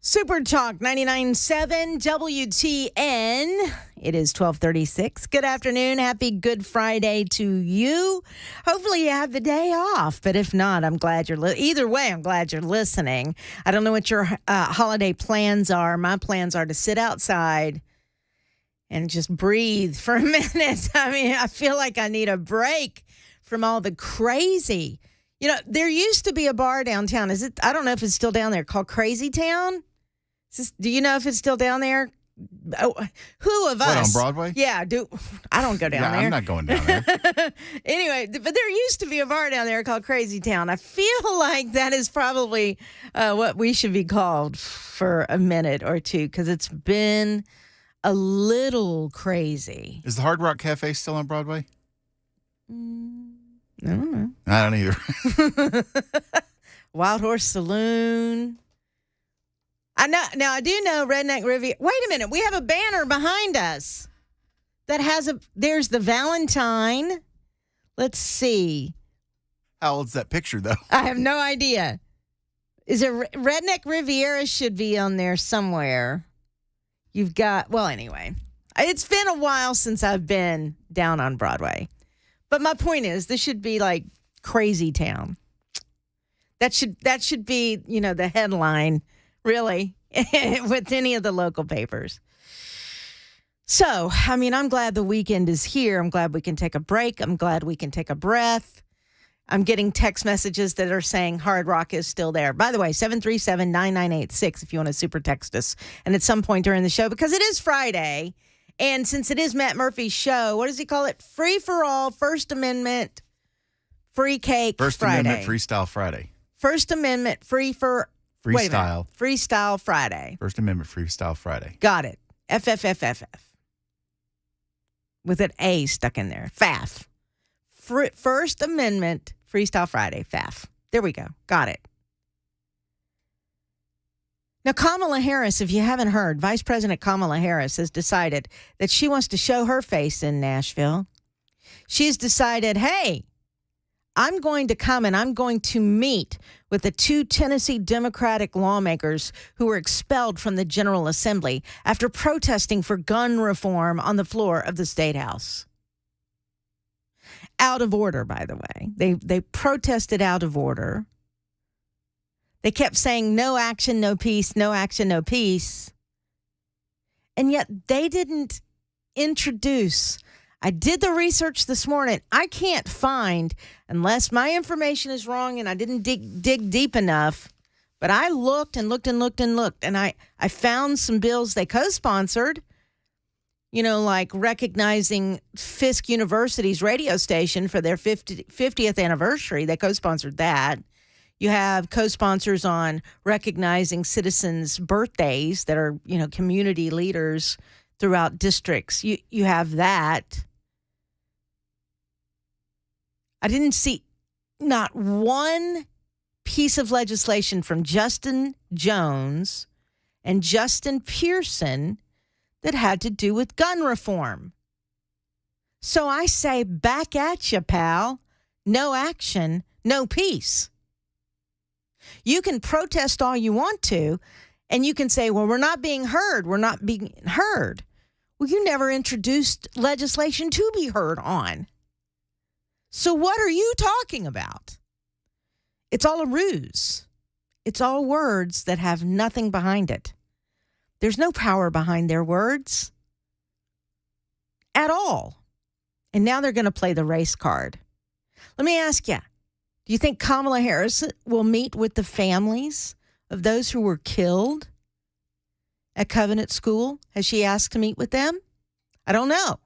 Super Talk 99.7 WTN. It is 12:36. Good afternoon. Happy Good Friday to you. Hopefully you have the day off, but if not, I'm glad you're either way, I'm glad you're listening. I don't know what your holiday plans are. My plans are to sit outside and just breathe for a minute. I mean, I feel like I need a break from all the crazy. You know, there used to be a bar downtown. I don't know if it's still down there, called Crazy Town. Do you know if it's still down there? Oh, who of us? What, on Broadway? Yeah, I don't go down there. I'm not going down there. Anyway, but there used to be a bar down there called Crazy Town. I feel like that is probably what we should be called for a minute or two, because it's been a little crazy. Is the Hard Rock Cafe still on Broadway? I don't know. I don't either. Wild Horse Saloon. I know. Now, I do know Redneck Riviera. Wait a minute. We have a banner behind us that has there's the Valentine. Let's see. How old's that picture, though? I have no idea. Is it Redneck Riviera should be on there somewhere. You've got, well, anyway. It's been a while since I've been down on Broadway. But my point is, this should be like Crazy Town. That should be, the headline, really, with any of the local papers. So, I mean, I'm glad the weekend is here. I'm glad we can take a break. I'm glad we can take a breath. I'm getting text messages that are saying Hard Rock is still there. By the way, 737-9986 if you want to super text us. And at some point during the show, because it is Friday, and since it is Matt Murphy's show, what does he call it? Free for all, First Amendment, free cake First Friday. Amendment Freestyle Friday. First Amendment Freestyle Friday. First Amendment Freestyle Friday. Got it. FFFFF. With an A stuck in there. FAF. First Amendment Freestyle Friday. FAF. There we go. Got it. Now, Kamala Harris, if you haven't heard, Vice President Kamala Harris has decided that she wants to show her face in Nashville. She's decided, hey, I'm going to come and I'm going to meet with the two Tennessee Democratic lawmakers who were expelled from the General Assembly after protesting for gun reform on the floor of the State House. Out of order, by the way. They protested out of order. They kept saying no action, no peace, no action, no peace. And yet they didn't introduce. I did the research this morning. I can't find, unless my information is wrong and I didn't dig deep enough, but I looked and looked and looked and looked, and I found some bills they co-sponsored, like recognizing Fisk University's radio station for their 50th anniversary. They co-sponsored that. You have co-sponsors on recognizing citizens' birthdays that are, community leaders throughout districts. You have that. I didn't see not one piece of legislation from Justin Jones and Justin Pearson that had to do with gun reform. So I say, back at you, pal. No action, no peace. You can protest all you want to, and you can say, well, we're not being heard. We're not being heard. Well, you never introduced legislation to be heard on. So what are you talking about? It's all a ruse. It's all words that have nothing behind it. There's no power behind their words at all. And now they're going to play the race card. Let me ask you, do you think Kamala Harris will meet with the families of those who were killed at Covenant School? Has she asked to meet with them? I don't know.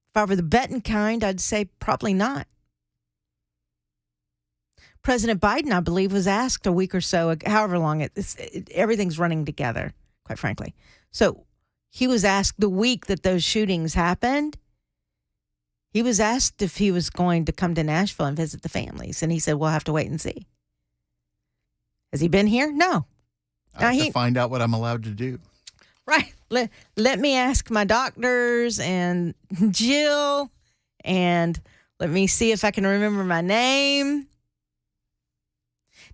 If I were the betting kind, I'd say probably not. President Biden, I believe, was asked a week or so, however long everything's running together, quite frankly. So he was asked the week that those shootings happened. He was asked if he was going to come to Nashville and visit the families, and he said, we'll have to wait and see. Has he been here? No. I have to find out what I'm allowed to do. Right. Let me ask my doctors and Jill, and let me see if I can remember my name.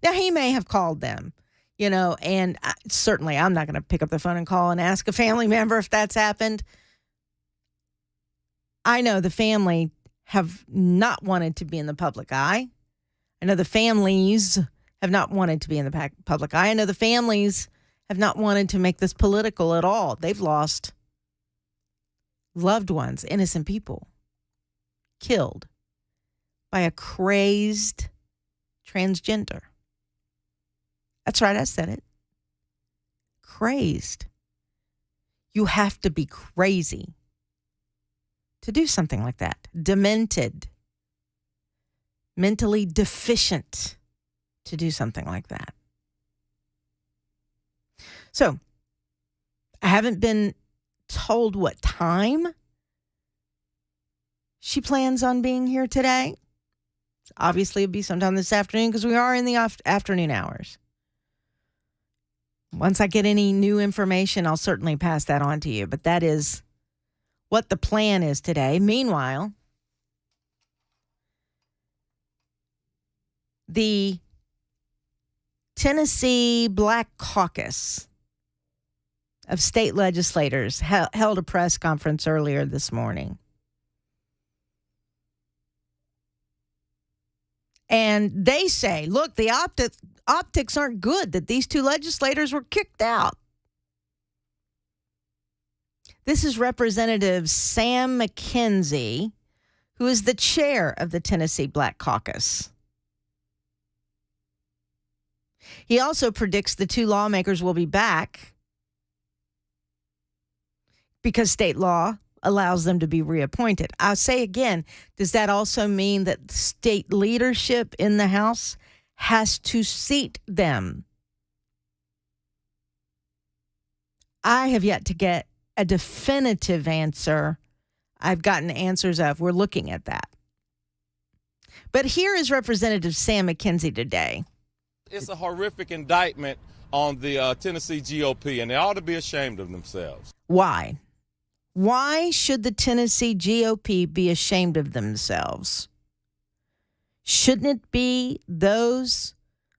Now, he may have called them, and certainly I'm not going to pick up the phone and call and ask a family member if that's happened. I know the family have not wanted to be in the public eye. I know the families have not wanted to be in the public eye. I know the families have not wanted to make this political at all. They've lost loved ones, innocent people, killed by a crazed transgender. That's right, I said it. Crazed. You have to be crazy to do something like that. Demented. Mentally deficient to do something like that. So, I haven't been told what time she plans on being here today. Obviously, it'll be sometime this afternoon because we are in the afternoon hours. Once I get any new information, I'll certainly pass that on to you. But that is what the plan is today. Meanwhile, the Tennessee Black Caucus of state legislators held a press conference earlier this morning. And they say, look, the optics aren't good that these two legislators were kicked out. This is Representative Sam McKenzie, who is the chair of the Tennessee Black Caucus. He also predicts the two lawmakers will be back because state law allows them to be reappointed. I'll say again, does that also mean that state leadership in the House has to seat them? I have yet to get a definitive answer. I've gotten answers of, we're looking at that. But here is Representative Sam McKenzie today. It's a horrific indictment on the Tennessee GOP, and they ought to be ashamed of themselves. Why? Why should the Tennessee GOP be ashamed of themselves? Shouldn't it be those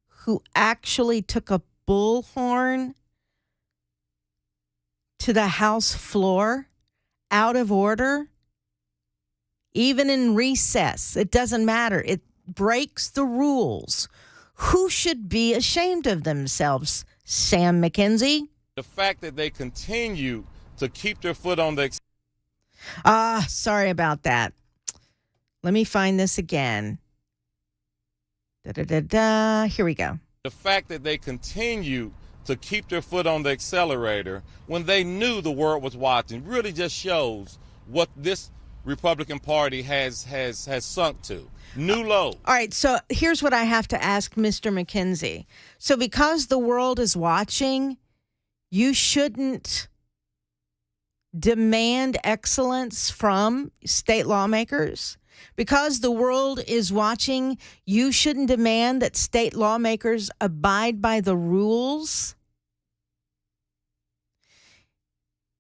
who actually took a bullhorn to the House floor out of order? Even in recess, it doesn't matter. It breaks the rules. Who should be ashamed of themselves? Sam McKenzie? The fact that they continue to keep their foot on the... Sorry about that. Let me find this again. Here we go. The fact that they continue to keep their foot on the accelerator when they knew the world was watching really just shows what this Republican Party has sunk to. New low. All right, so here's what I have to ask Mr. McKenzie. So because the world is watching, you shouldn't demand excellence from state lawmakers? Because the world is watching, you shouldn't demand that state lawmakers abide by the rules?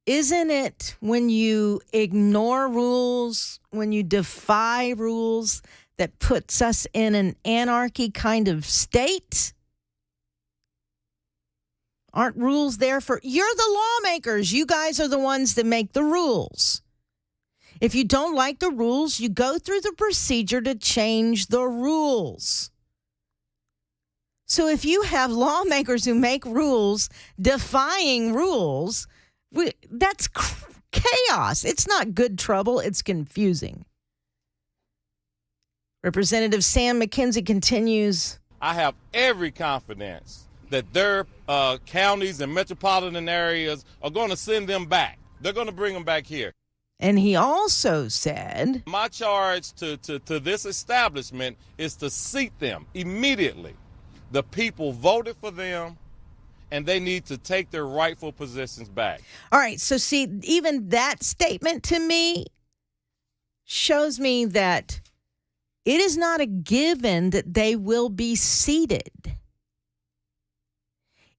Isn't it when you ignore rules, when you defy rules, that puts us in an anarchy kind of state? Aren't rules there for... You're the lawmakers. You guys are the ones that make the rules. If you don't like the rules, you go through the procedure to change the rules. So if you have lawmakers who make rules, defying rules, that's chaos. It's not good trouble. It's confusing. Representative Sam McKenzie continues. I have every confidence that their counties and metropolitan areas are going to send them back. They're going to bring them back here. And he also said, my charge to this establishment is to seat them immediately. The people voted for them, and they need to take their rightful positions back. All right, so see, even that statement to me shows me that it is not a given that they will be seated.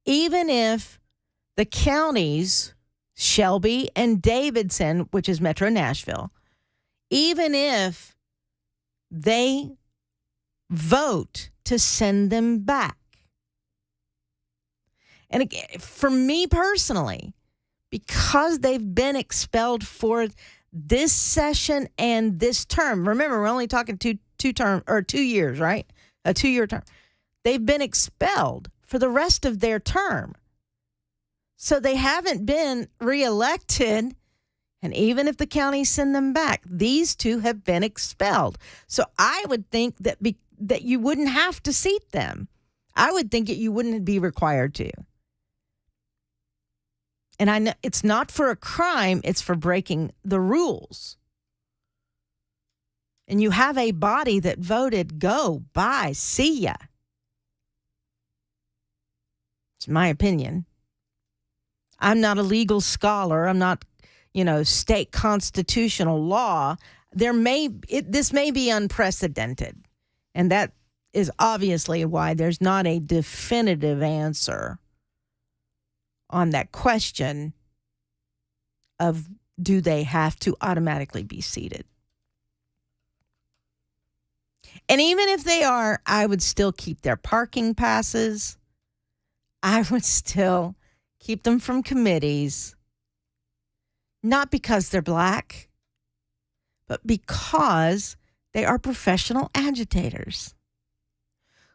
Even if the counties, Shelby and Davidson, which is Metro Nashville, even if they vote to send them back. And again, for me personally, because they've been expelled for this session and this term. Remember, we're only talking 2 years, right? A 2-year term. They've been expelled for the rest of their term. So they haven't been reelected. And even if the county send them back, these two have been expelled. So I would think that that you wouldn't have to seat them. I would think that you wouldn't be required to. And I know it's not for a crime, it's for breaking the rules. And you have a body that voted, go, bye, see ya. It's my opinion. I'm not a legal scholar. I'm not, state constitutional law. This may be unprecedented. And that is obviously why there's not a definitive answer on that question of do they have to automatically be seated. And even if they are, I would still keep their parking passes. I would still keep them from committees, not because they're black, but because they are professional agitators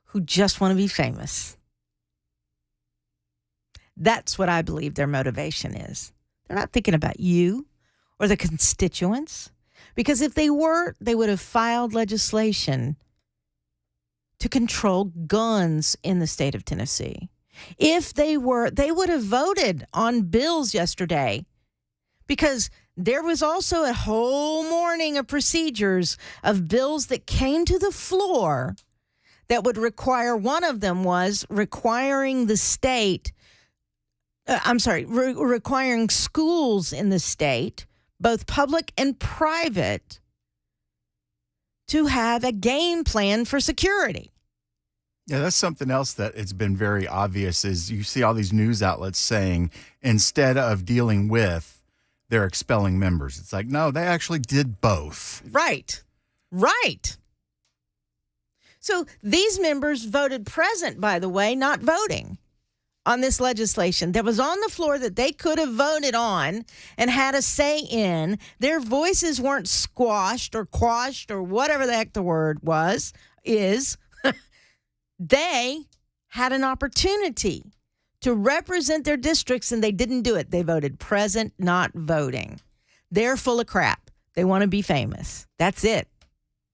who just want to be famous. That's what I believe their motivation is. They're not thinking about you or the constituents, because if they were, they would have filed legislation to control guns in the state of Tennessee. If they were, they would have voted on bills yesterday, because there was also a whole morning of procedures of bills that came to the floor that would require, one of them was requiring the state, requiring schools in the state, both public and private, to have a game plan for security. Yeah, that's something else that it's been very obvious is you see all these news outlets saying instead of dealing with, they're expelling members. It's like, no, they actually did both. Right. So these members voted present, by the way, not voting on this legislation that was on the floor that they could have voted on and had a say in. Their voices weren't squashed or quashed or whatever the heck the word is. They had an opportunity to represent their districts, and they didn't do it. They voted present, not voting. They're full of crap. They want to be famous. That's it.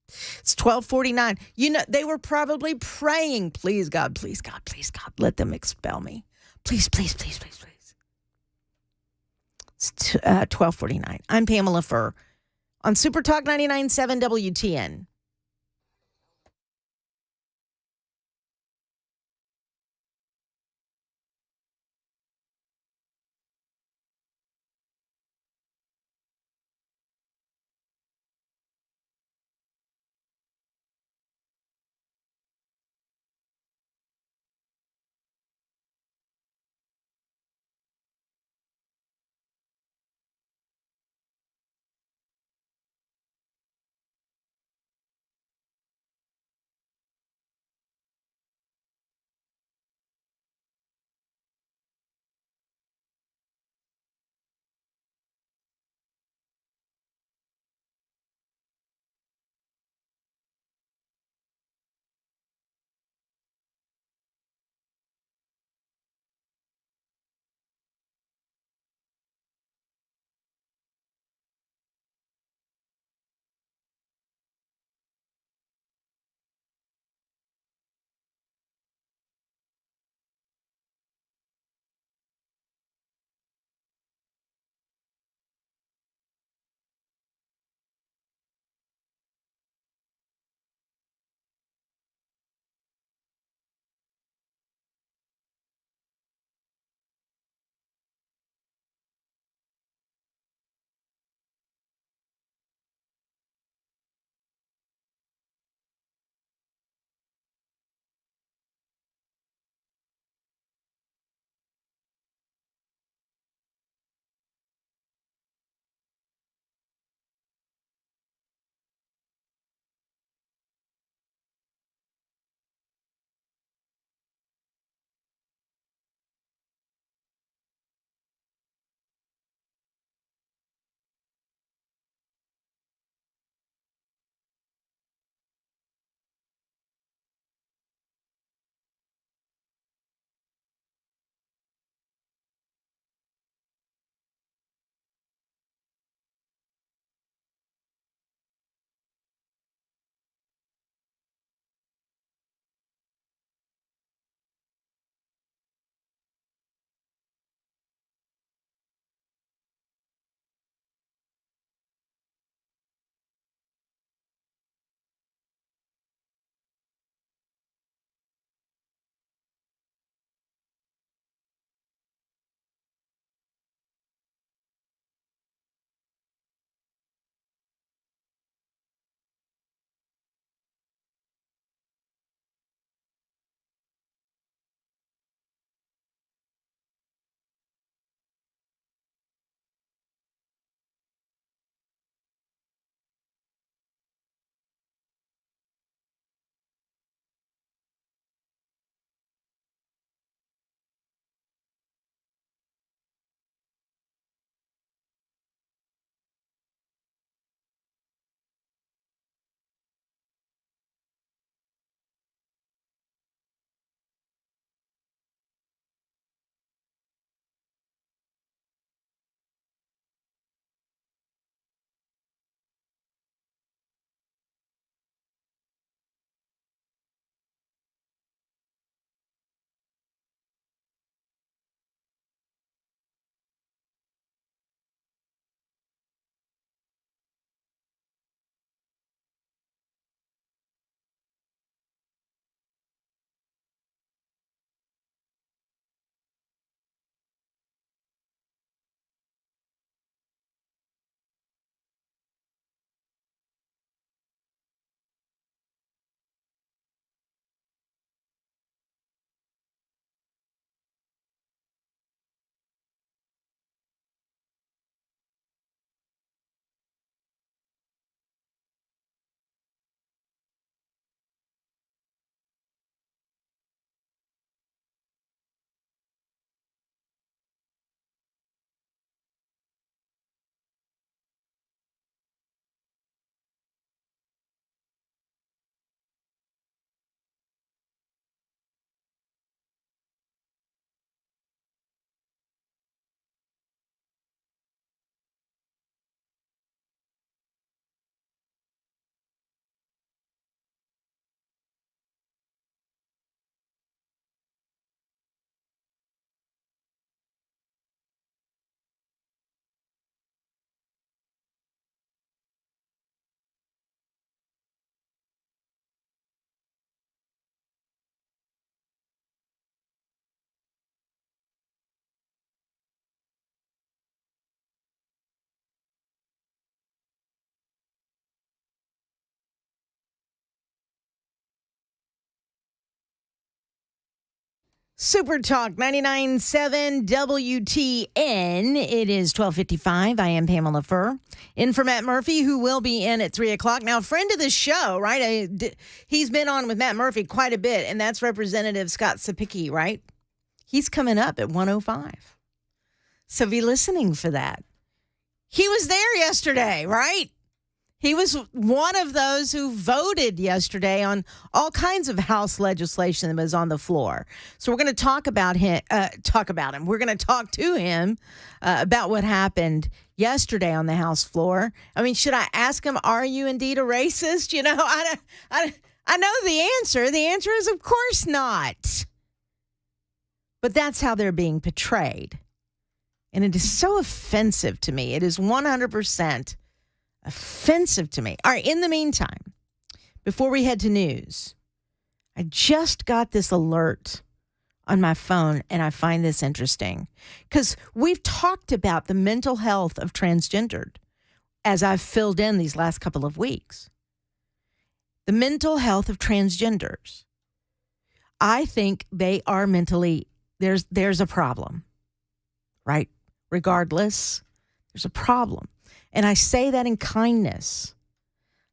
It's 12:49. They were probably praying, please, God, please, God, please, God, let them expel me. Please, please, please, please, please. It's 12:49. I'm Pamela Furr on Super Talk 99.7 WTN. Super Talk 99.7 WTN. It is 12:55. I am Pamela Furr. In for Matt Murphy, who will be in at 3 o'clock. Now, a friend of the show, right? He's been on with Matt Murphy quite a bit, and that's Representative Scott Sapicki, right? He's coming up at 1:05. So be listening for that. He was there yesterday, right? He was one of those who voted yesterday on all kinds of House legislation that was on the floor. So we're going to talk about him. We're going to talk to him about what happened yesterday on the House floor. I mean, should I ask him, are you indeed a racist? You know, I know the answer. The answer is, of course not. But that's how they're being portrayed. And it is so offensive to me. It is 100% offensive to me. All right, in the meantime, before we head to news, I just got this alert on my phone, and I find this interesting because we've talked about the mental health of transgendered as I've filled in these last couple of weeks. The mental health of transgenders. I think they are mentally, there's a problem, right? Regardless, there's a problem. And I say that in kindness.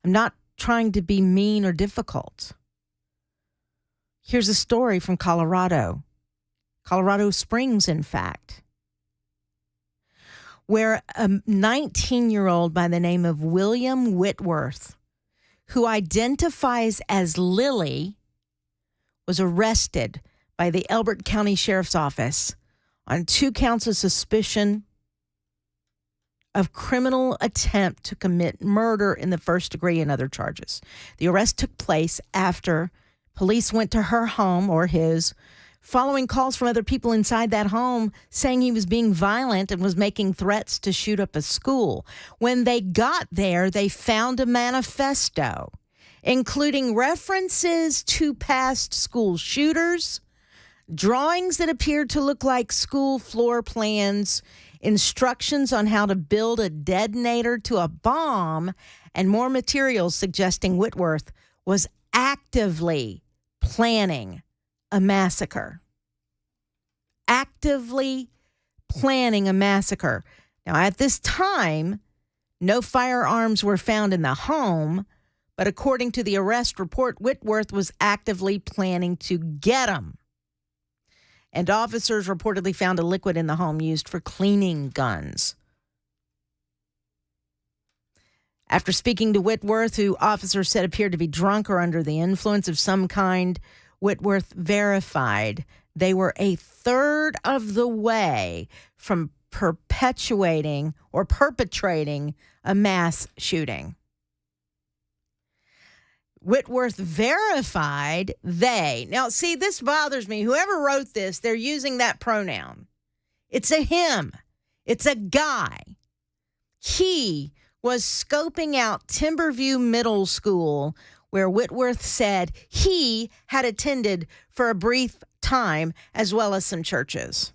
I'm not trying to be mean or difficult. Here's a story from Colorado Springs, in fact, where a 19-year-old by the name of William Whitworth, who identifies as Lily, was arrested by the Elbert County Sheriff's Office on 2 counts of suspicion of criminal attempt to commit murder in the first degree and other charges. The arrest took place after police went to her home, or his, following calls from other people inside that home saying he was being violent and was making threats to shoot up a school. When they got there, they found a manifesto, including references to past school shooters, drawings that appeared to look like school floor plans, instructions on how to build a detonator to a bomb, and more materials suggesting Whitworth was actively planning a massacre. Actively planning a massacre. Now, at this time, no firearms were found in the home, but according to the arrest report, Whitworth was actively planning to get them. And officers reportedly found a liquid in the home used for cleaning guns. After speaking to Whitworth, who officers said appeared to be drunk or under the influence of some kind, Whitworth verified they were a third of the way from perpetrating a mass shooting. Whitworth verified they. Now, see, this bothers me. Whoever wrote this, they're using that pronoun. It's a him. It's a guy. He was scoping out Timberview Middle School, where Whitworth said he had attended for a brief time, as well as some churches.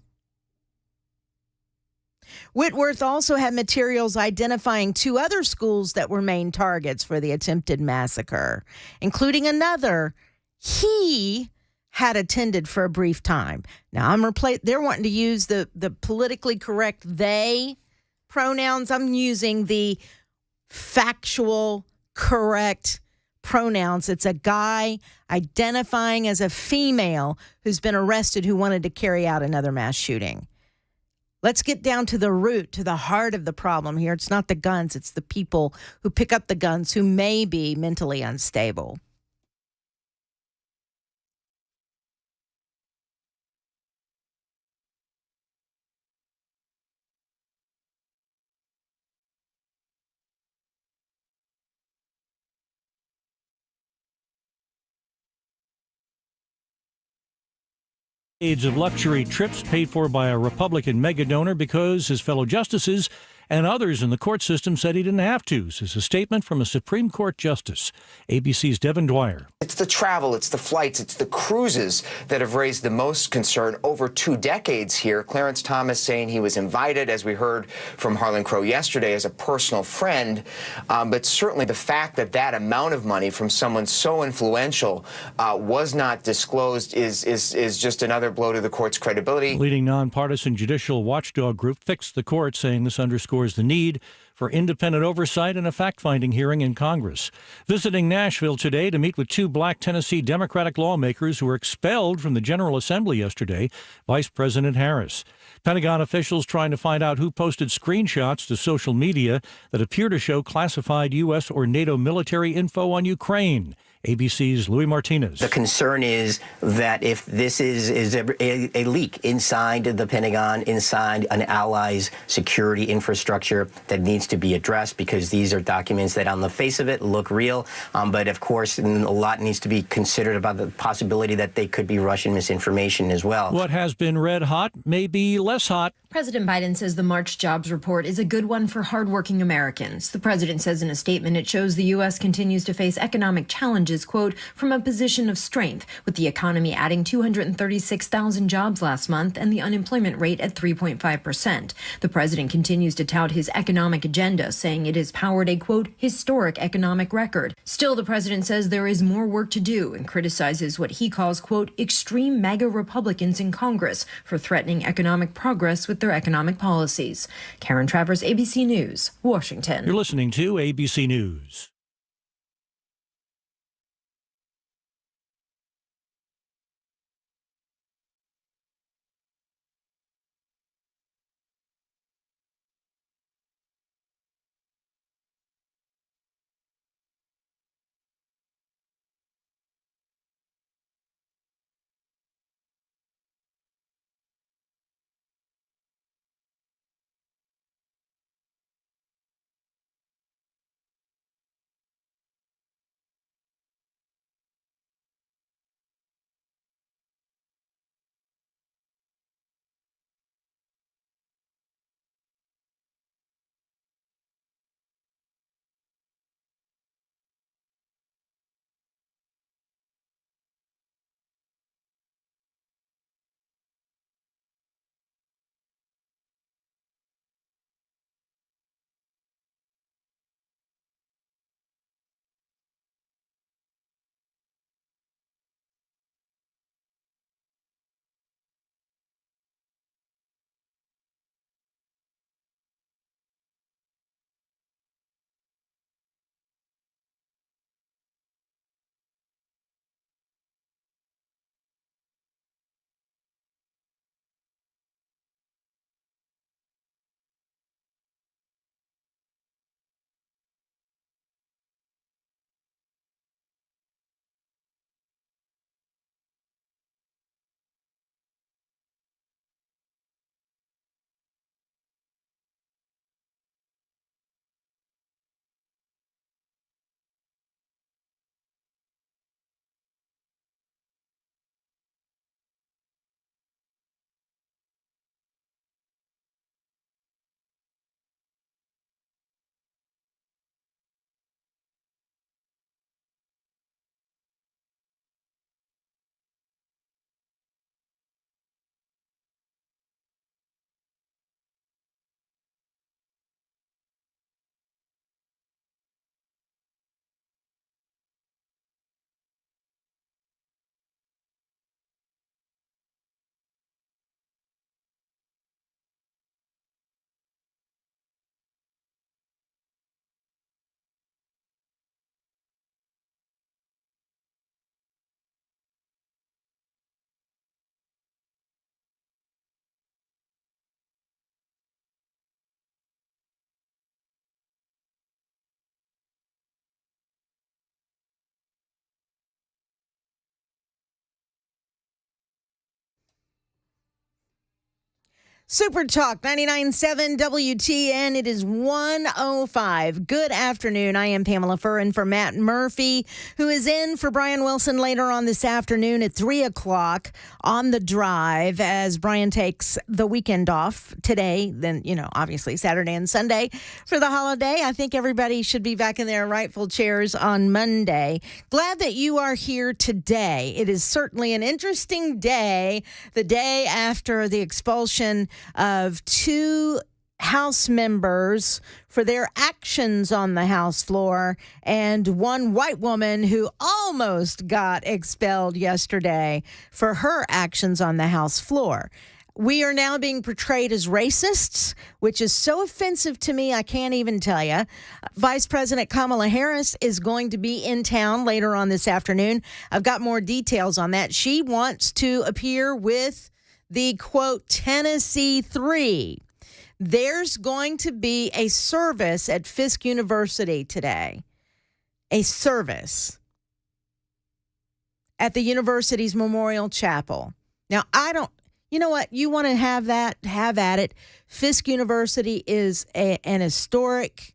Whitworth also had materials identifying 2 other schools that were main targets for the attempted massacre, including another he had attended for a brief time. Now, they're wanting to use the politically correct they pronouns. I'm using the factual correct pronouns. It's a guy identifying as a female who's been arrested who wanted to carry out another mass shooting. Let's get down to the root, to the heart of the problem here. It's not the guns. It's the people who pick up the guns who may be mentally unstable. Decades of luxury trips paid for by a Republican mega donor because his fellow justices and others in the court system said he didn't have to, says a statement from a Supreme Court justice. ABC's Devin Dwyer. It's the travel, it's the flights, it's the cruises that have raised the most concern over 2 decades here. Clarence Thomas saying he was invited, as we heard from Harlan Crow yesterday, as a personal friend. But certainly the fact that that amount of money from someone so influential was not disclosed is just another blow to the court's credibility. The leading nonpartisan judicial watchdog group fixed the court, saying this underscores the need for independent oversight and a fact-finding hearing in Congress. Visiting Nashville today to meet with 2 black Tennessee Democratic lawmakers who were expelled from the General Assembly yesterday, Vice President Harris. Pentagon officials trying to find out who posted screenshots to social media that appear to show classified U.S. or NATO military info on Ukraine. ABC's Louis Martinez. The concern is that if this is a leak inside the Pentagon, inside an ally's security infrastructure, that needs to be addressed, because these are documents that on the face of it look real. But of course, a lot needs to be considered about the possibility that they could be Russian misinformation as well. What has been red hot may be less hot. President Biden says the March jobs report is a good one for hardworking Americans. The president says in a statement it shows the U.S. continues to face economic challenges, quote, from a position of strength, with the economy adding 236,000 jobs last month and the unemployment rate at 3.5%. The president continues to tout his economic agenda, saying it has powered a, quote, historic economic record. Still, the president says there is more work to do and criticizes what he calls, quote, extreme MAGA Republicans in Congress for threatening economic progress with their economic policies. Karen Travers, ABC News, Washington. You're listening to ABC News. Super Talk 99.7 WTN. It is 1:05. Good afternoon. I am Pamela Furr in for Matt Murphy, who is in for Brian Wilson later on this afternoon at 3 o'clock on The Drive as Brian takes the weekend off today. Then, obviously Saturday and Sunday for the holiday. I think everybody should be back in their rightful chairs on Monday. Glad that you are here today. It is certainly an interesting day, the day after the expulsion of 2 House members for their actions on the House floor and 1 white woman who almost got expelled yesterday for her actions on the House floor. We are now being portrayed as racists, which is so offensive to me, I can't even tell you. Vice President Kamala Harris is going to be in town later on this afternoon. I've got more details on that. She wants to appear with the, quote, Tennessee 3. There's going to be a service at Fisk University today. A service at the university's Memorial Chapel. Now, you know what? You want to have that? Have at it. Fisk University is an historic,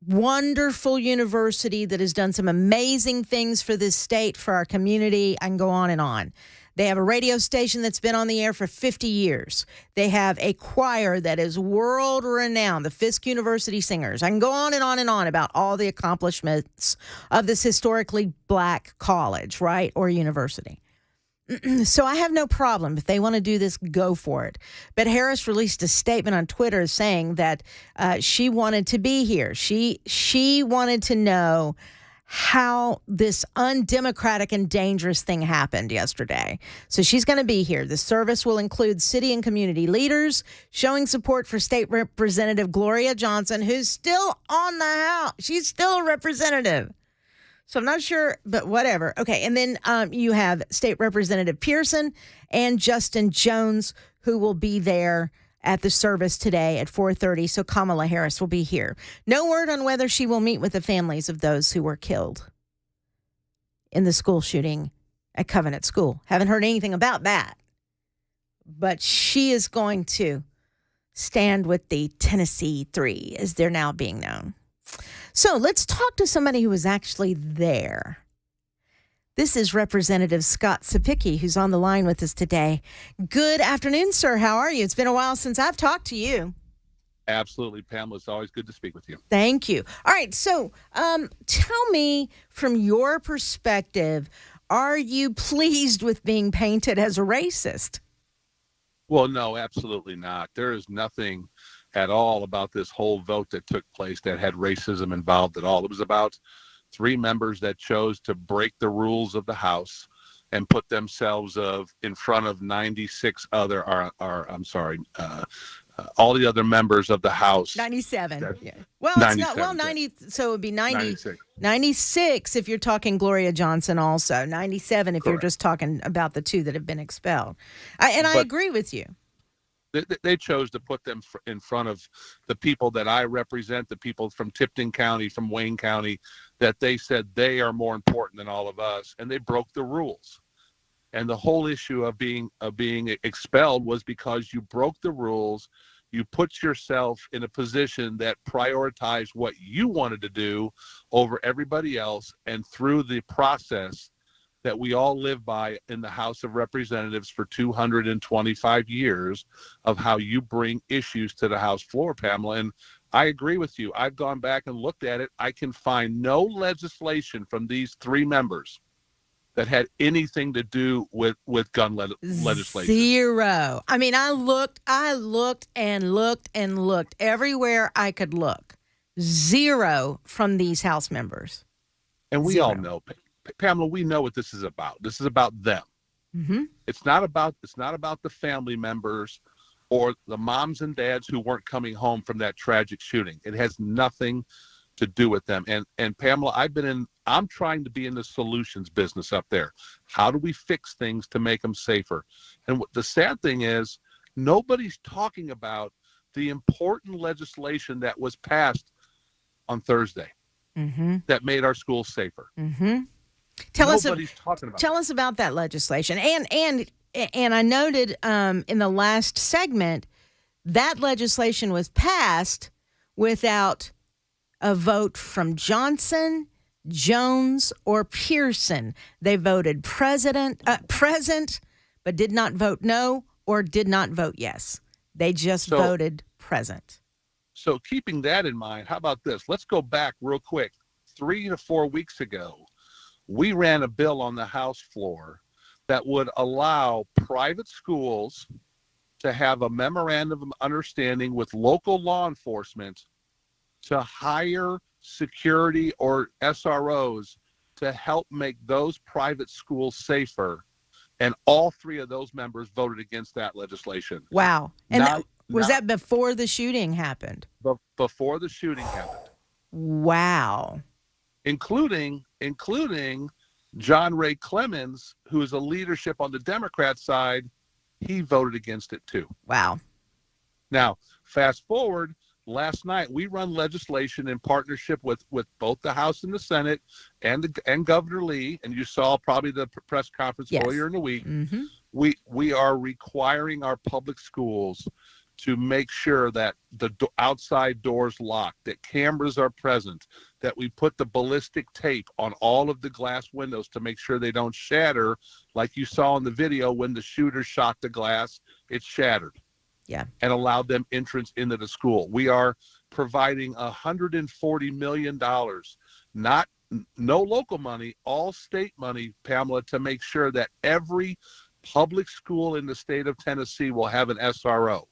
wonderful university that has done some amazing things for this state, for our community. I can go on and on. They have a radio station that's been on the air for 50 years. They have a choir that is world-renowned, the Fisk University Singers. I can go on and on and on about all the accomplishments of this historically black college, right, or university. So I have no problem. If they want to do this, go for it. But Harris released a statement on Twitter saying that she wanted to be here. She wanted to know how this undemocratic and dangerous thing happened yesterday. So she's going to be here. The service will include city and community leaders showing support for State Representative Gloria Johnson, who's still on the House. She's still a representative. So I'm not sure, but whatever. Okay, and then you have State Representative Pearson and Justin Jones, who will be there at the service today at 4:30. So Kamala Harris will be here. No word on whether she will meet with the families of those who were killed in the school shooting at Covenant School. Haven't heard anything about that. But she is going to stand with the Tennessee 3, as they're now being known. So let's talk to somebody who was actually there. This is Representative Scott Sapicki, who's on the line with us today. Good afternoon, sir. How are you? It's been a while since I've talked to you. Absolutely, Pamela. It's always good to speak with you. Thank you. All right. So tell me, from your perspective, are you pleased with being painted as a racist? Well, no, absolutely not. There is nothing at all about this whole vote that took place that had racism involved at all. It was about 3 members that chose to break the rules of the House and put themselves in front of 96 other, all the other members of the House. 97. Yeah. Well, 97, it's not, well, 90, so it would be 96 if you're talking Gloria Johnson also. 97 if You're just talking about the 2 that have been expelled. I agree with you. They chose to put them in front of the people that I represent, the people from Tipton County, from Wayne County, that they said they are more important than all of us, and they broke the rules. And the whole issue of being expelled was because you broke the rules. You put yourself in a position that prioritized what you wanted to do over everybody else, and through the process that we all live by in the House of Representatives for 225 years of how you bring issues to the House floor, Pamela. And I agree with you. I've gone back and looked at it. I can find no legislation from these 3 members that had anything to do with gun legislation. Zero. I mean, I looked and looked and looked everywhere I could look. Zero from these House members. And we Zero. all know, Pamela, we know what this is about. This is about them. Mm-hmm. It's not about the family members or the moms and dads who weren't coming home from that tragic shooting. It has nothing to do with them. And Pamela, I'm trying to be in the solutions business up there. How do we fix things to make them safer? And the sad thing is, nobody's talking about the important legislation that was passed on Thursday that made our schools safer. Tell us talking about tell us about that legislation. And and I noted in the last segment that legislation was passed without a vote from Johnson, Jones, or Pearson. They voted present, but did not vote no or did not vote yes. They just voted present. So keeping that in mind, how about this? Let's go back real quick. 3 to 4 weeks ago, we ran a bill on the House floor that would allow private schools to have a memorandum of understanding with local law enforcement to hire security or SROs to help make those private schools safer. And all 3 of those members voted against that legislation. Wow. And was that before the shooting happened? Before the shooting happened. Wow. Including John Ray Clemens, who is a leadership on the Democrat side. He voted against it too. Wow. Now, fast forward, last night we run legislation in partnership with both the House and the Senate and Governor Lee, and you saw probably the press conference earlier in the week. Mm-hmm. We are requiring our public schools to make sure that the outside doors locked, that cameras are present, that we put the ballistic tape on all of the glass windows to make sure they don't shatter, like you saw in the video when the shooter shot the glass, it shattered. Yeah. And allowed them entrance into the school. We are providing $140 million, no local money, all state money, Pamela, to make sure that every public school in the state of Tennessee will have an SRO.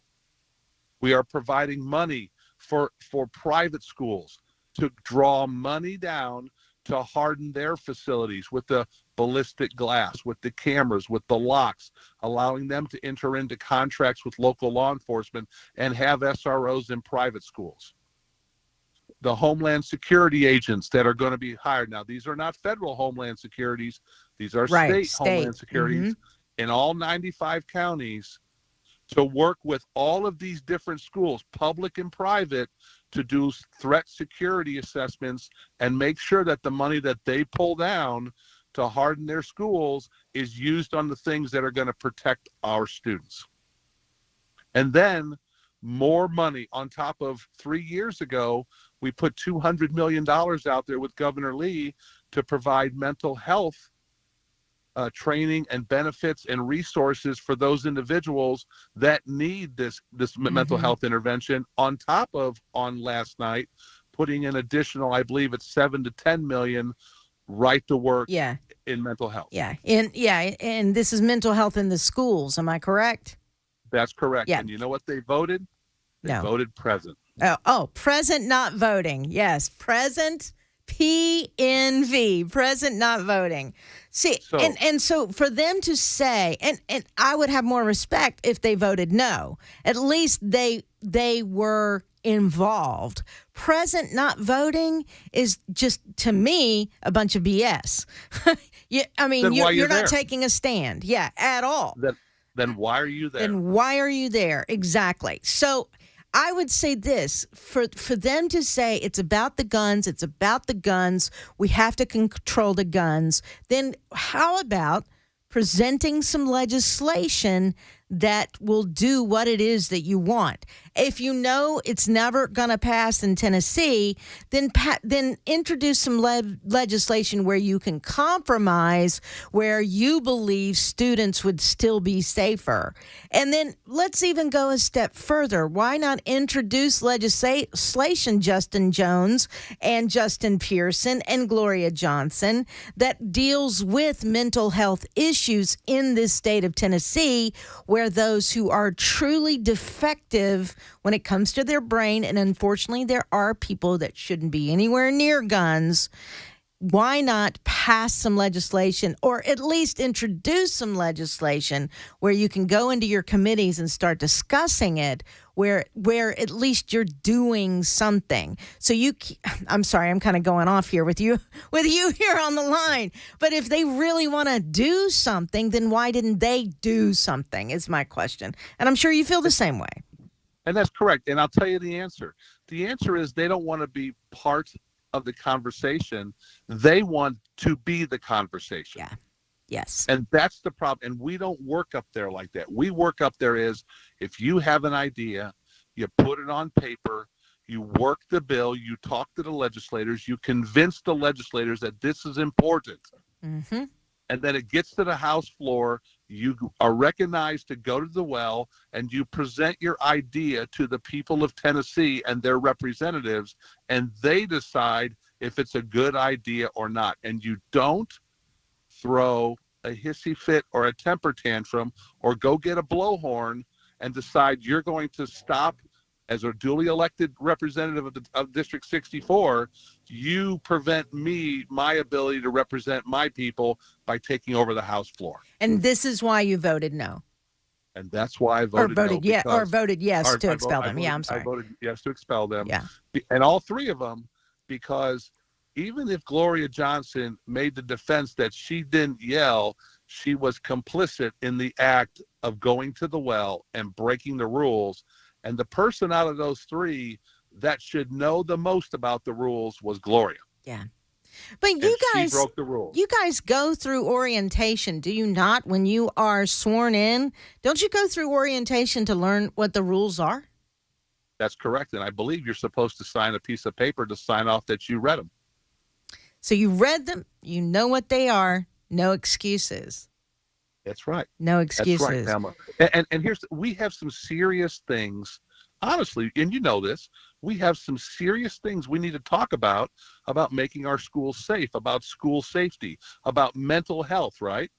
We are providing money for private schools to draw money down to harden their facilities with the ballistic glass, with the cameras, with the locks, allowing them to enter into contracts with local law enforcement and have SROs in private schools. The Homeland Security agents that are going to be hired. Now, these are not federal Homeland Securities. These are state Homeland Securities in all 95 counties to work with all of these different schools, public and private, to do threat security assessments and make sure that the money that they pull down to harden their schools is used on the things that are going to protect our students. And then more money on top of 3 years ago, we put $200 million out there with Governor Lee to provide mental health training and benefits and resources for those individuals that need this mental health intervention, on top of, on last night, putting an additional, I believe it's 7 to 10 million right to work in mental health. And this is mental health in the schools. Am I correct? That's correct. Yeah. And you know what they voted? They voted present. Present, not voting. Yes, present. PNV, present not voting. See, so for them to say, and I would have more respect if they voted no. At least they were involved. Present not voting is just, to me, a bunch of BS. You're not taking a stand, at all. Then why are you there? Then why are you there? Exactly. So I would say this, for them to say it's about the guns, we have to control the guns, then how about presenting some legislation that will do what it is that you want? If you know it's never going to pass in Tennessee, then introduce some legislation where you can compromise, where you believe students would still be safer. And then let's even go a step further. Why not introduce legislation, Justin Jones and Justin Pearson and Gloria Johnson, that deals with mental health issues in this state of Tennessee, where those who are truly defective when it comes to their brain, and unfortunately there are people that shouldn't be anywhere near guns, why not pass some legislation, or at least introduce some legislation where you can go into your committees and start discussing it, where at least you're doing something. So I'm sorry, I'm kind of going off here with you here on the line. But if they really want to do something, then why didn't they do something is my question. And I'm sure you feel the same way. And that's correct. And I'll tell you the answer. The answer is they don't want to be part of the conversation. They want to be the conversation. Yes. And that's the problem. And we don't work up there like that. We work up there is if you have an idea, you put it on paper, you work the bill, you talk to the legislators, you convince the legislators that this is important. Mm-hmm. And then it gets to the House floor, you are recognized to go to the well, and you present your idea to the people of Tennessee and their representatives, and they decide if it's a good idea or not. And you don't throw a hissy fit or a temper tantrum or go get a blowhorn and decide you're going to stop as a duly elected representative of District 64, you prevent me, my ability to represent my people by taking over the House floor. And this is why you voted no. And that's why I voted no. Or voted yes to expel them. I'm sorry. I voted yes to expel them. Yeah. And all three of them, because even if Gloria Johnson made the defense that she didn't yell, she was complicit in the act of going to the well and breaking the rules. And the person out of those three that should know the most about the rules was Gloria. Yeah. But you guys, she broke the rules. You guys go through orientation, do you not? When you are sworn in, don't you go through orientation to learn what the rules are? That's correct. And I believe you're supposed to sign a piece of paper to sign off that you read them. So you read them, you know what they are, no excuses. That's right. No excuses. That's right, Pamela. And we have some serious things, honestly, and you know this, we have some serious things we need to talk about making our schools safe, about school safety, about mental health, right?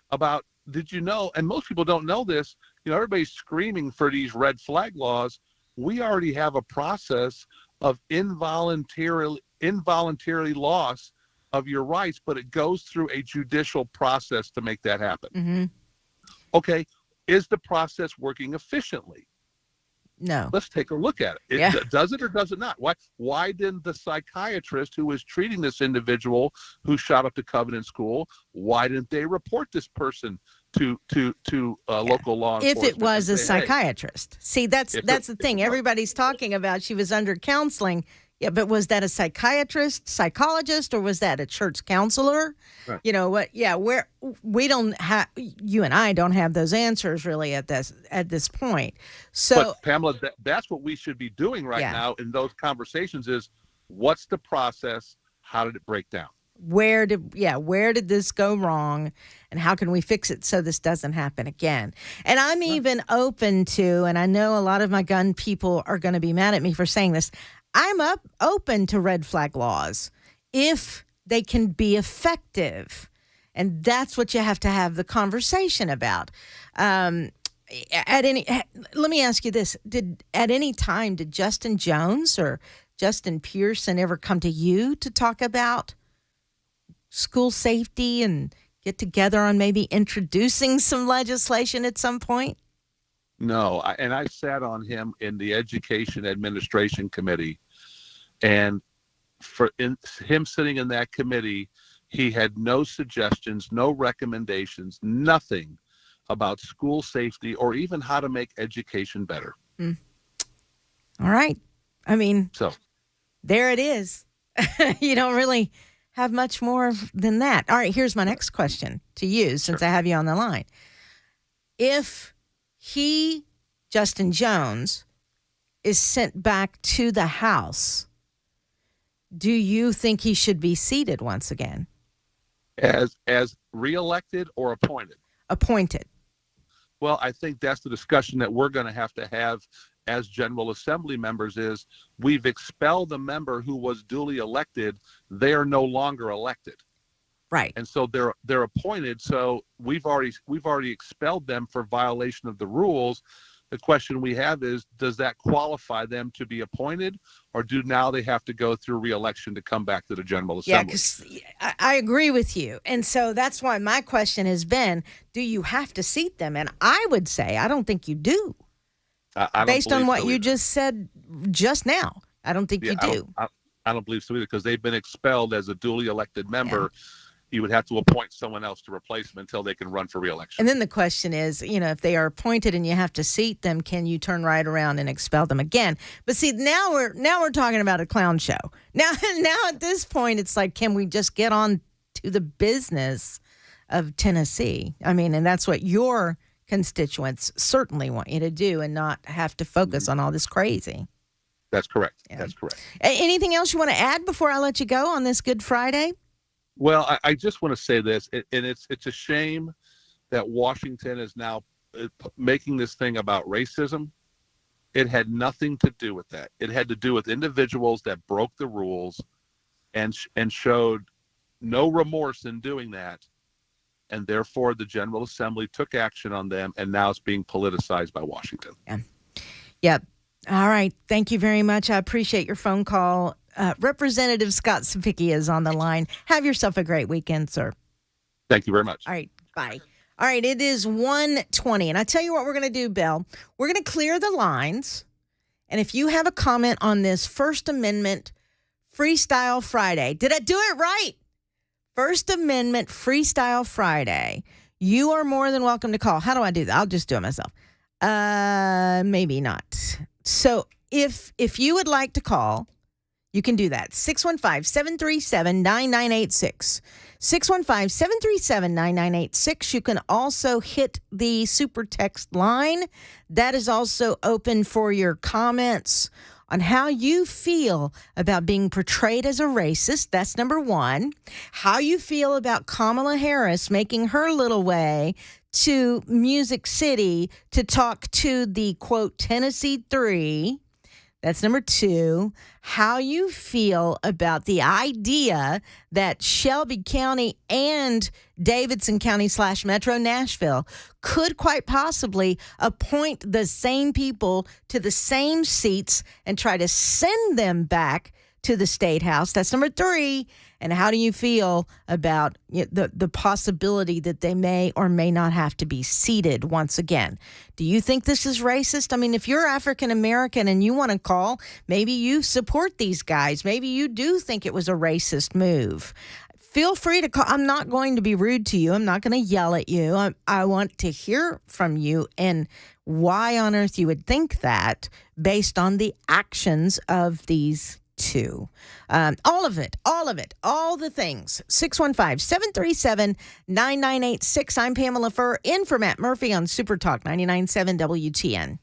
About, did you know, and most people don't know this, everybody's screaming for these red flag laws. We already have a process of involuntarily loss of your rights, but it goes through a judicial process to make that happen. Mm-hmm. Okay, is the process working efficiently? No. Let's take a look at it. Does it or does it not? Why didn't the psychiatrist who was treating this individual who shot up the Covenant School, why didn't they report this person to local law enforcement? If it was a psychiatrist. See, that's the thing. Everybody's talking about she was under counseling. Yeah, but was that a psychiatrist, psychologist, or was that a church counselor? Right. You know what? Yeah, where we don't have, you and I don't have those answers really at this point. So, but Pamela, that's what we should be doing right now in those conversations: is what's the process? How did it break down? Where did this go wrong, and how can we fix it so this doesn't happen again? And I'm even open to, and I know a lot of my gun people are going to be mad at me for saying this, I'm open to red flag laws if they can be effective. And that's what you have to have the conversation about. Let me ask you this. At any time, did Justin Jones or Justin Pearson ever come to you to talk about school safety and get together on maybe introducing some legislation at some point? No, and I sat on him in the Education Administration Committee, and him sitting in that committee, he had no suggestions, no recommendations, nothing about school safety or even how to make education better. Mm. All right. I mean, so there it is. You don't really have much more than that. All right, here's my next question to you, since I have you on the line. If Justin Jones, is sent back to the House, do you think he should be seated once again? As reelected or appointed? Appointed. Well, I think that's the discussion that we're going to have as General Assembly members is we've expelled a member who was duly elected. They are no longer elected. Right. And so they're appointed. So we've already expelled them for violation of the rules. The question we have is, does that qualify them to be appointed, or do now they have to go through re-election to come back to the General Assembly? Yeah, because I agree with you. And so that's why my question has been, do you have to seat them? And I would say, I don't think you do. Based on what you just said just now. I don't think you do. I don't believe so either, because they've been expelled as a duly elected member. Yeah. You would have to appoint someone else to replace them until they can run for re-election. And then the question is, if they are appointed and you have to seat them, can you turn right around and expel them again? But see, now we're talking about a clown show. Now at this point, it's like, can we just get on to the business of Tennessee. I mean, and that's what your constituents certainly want you to do, and not have to focus on all this crazy. That's correct. Yeah. That's correct. Anything else you want to add before I let you go on this Good Friday? Well, I just want to say this, and it's a shame that Washington is now making this thing about racism. It had nothing to do with that. It had to do with individuals that broke the rules and showed no remorse in doing that. And therefore, the General Assembly took action on them, and now it's being politicized by Washington. Yeah. Yep. All right. Thank you very much. I appreciate your phone call. Representative Scott Sapicki is on the line. Have yourself a great weekend, sir. Thank you very much. All right. Bye. All right. It is 1:20. And I tell you what we're going to do, Bill. We're going to clear the lines. And if you have a comment on this First Amendment Freestyle Friday, did I do it right? First Amendment Freestyle Friday, you are more than welcome to call. How do I do that? I'll just do it myself. Maybe not. So if you would like to call, you can do that. 615-737-9986. 615-737-9986. You can also hit the super text line. That is also open for your comments on how you feel about being portrayed as a racist. That's number one. How you feel about Kamala Harris making her little way to Music City to talk to the, quote, Tennessee Three. That's number two. How you feel about the idea that Shelby County and Davidson County / Metro Nashville could quite possibly appoint the same people to the same seats and try to send them back to the State House. That's number three. And how do you feel about the possibility that they may or may not have to be seated once again? Do you think this is racist? I mean, if you're African American and you want to call, maybe you support these guys. Maybe you do think it was a racist move. Feel free to call. I'm not going to be rude to you. I'm not going to yell at you. I want to hear from you and why on earth you would think that based on the actions of these two. All of it, all the things. 615-737-9986. I'm Pamela Furr, in for Matt Murphy on Super Talk 99.7 WTN.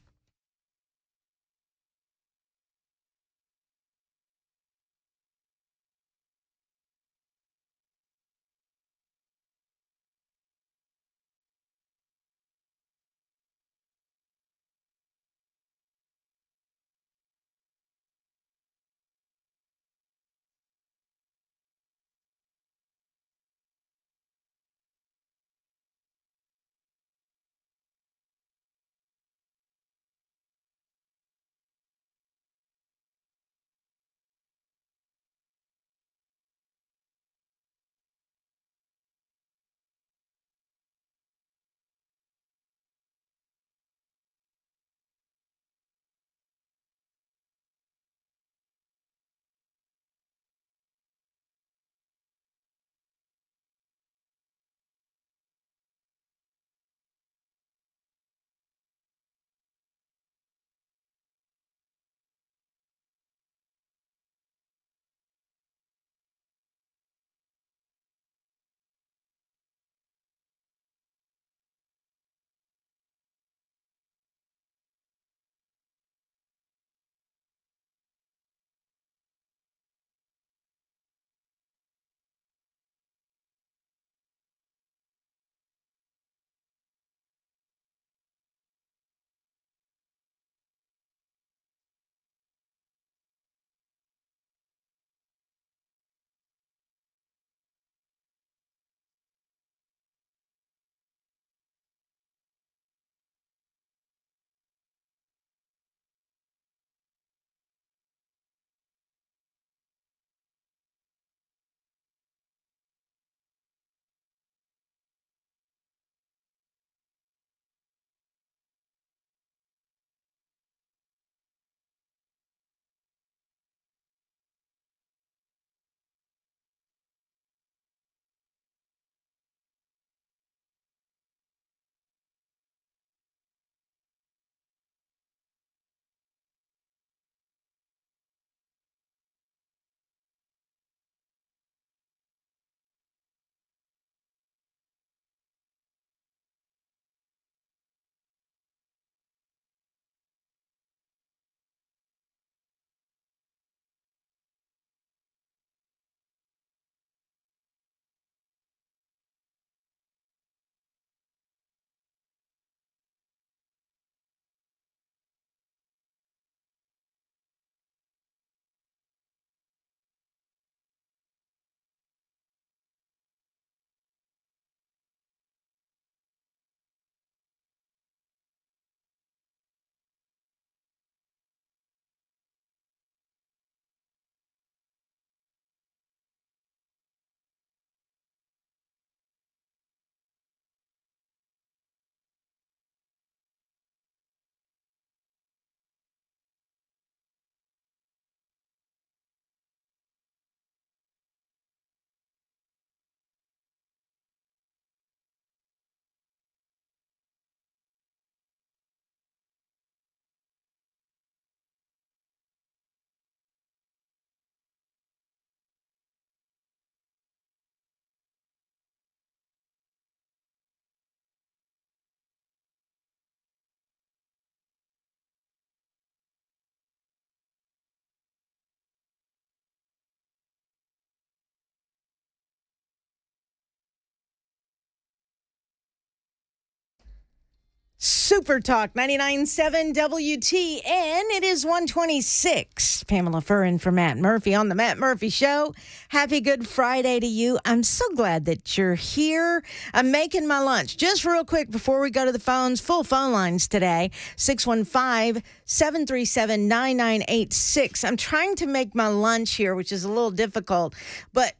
Super Talk 99.7 WTN. It is 126. Pamela Furr in for Matt Murphy on the Matt Murphy Show. Happy Good Friday to you. I'm so glad that you're here. I'm making my lunch. Just real quick before we go to the phones, full phone lines today, 615-737-9986. I'm trying to make my lunch here, which is a little difficult, but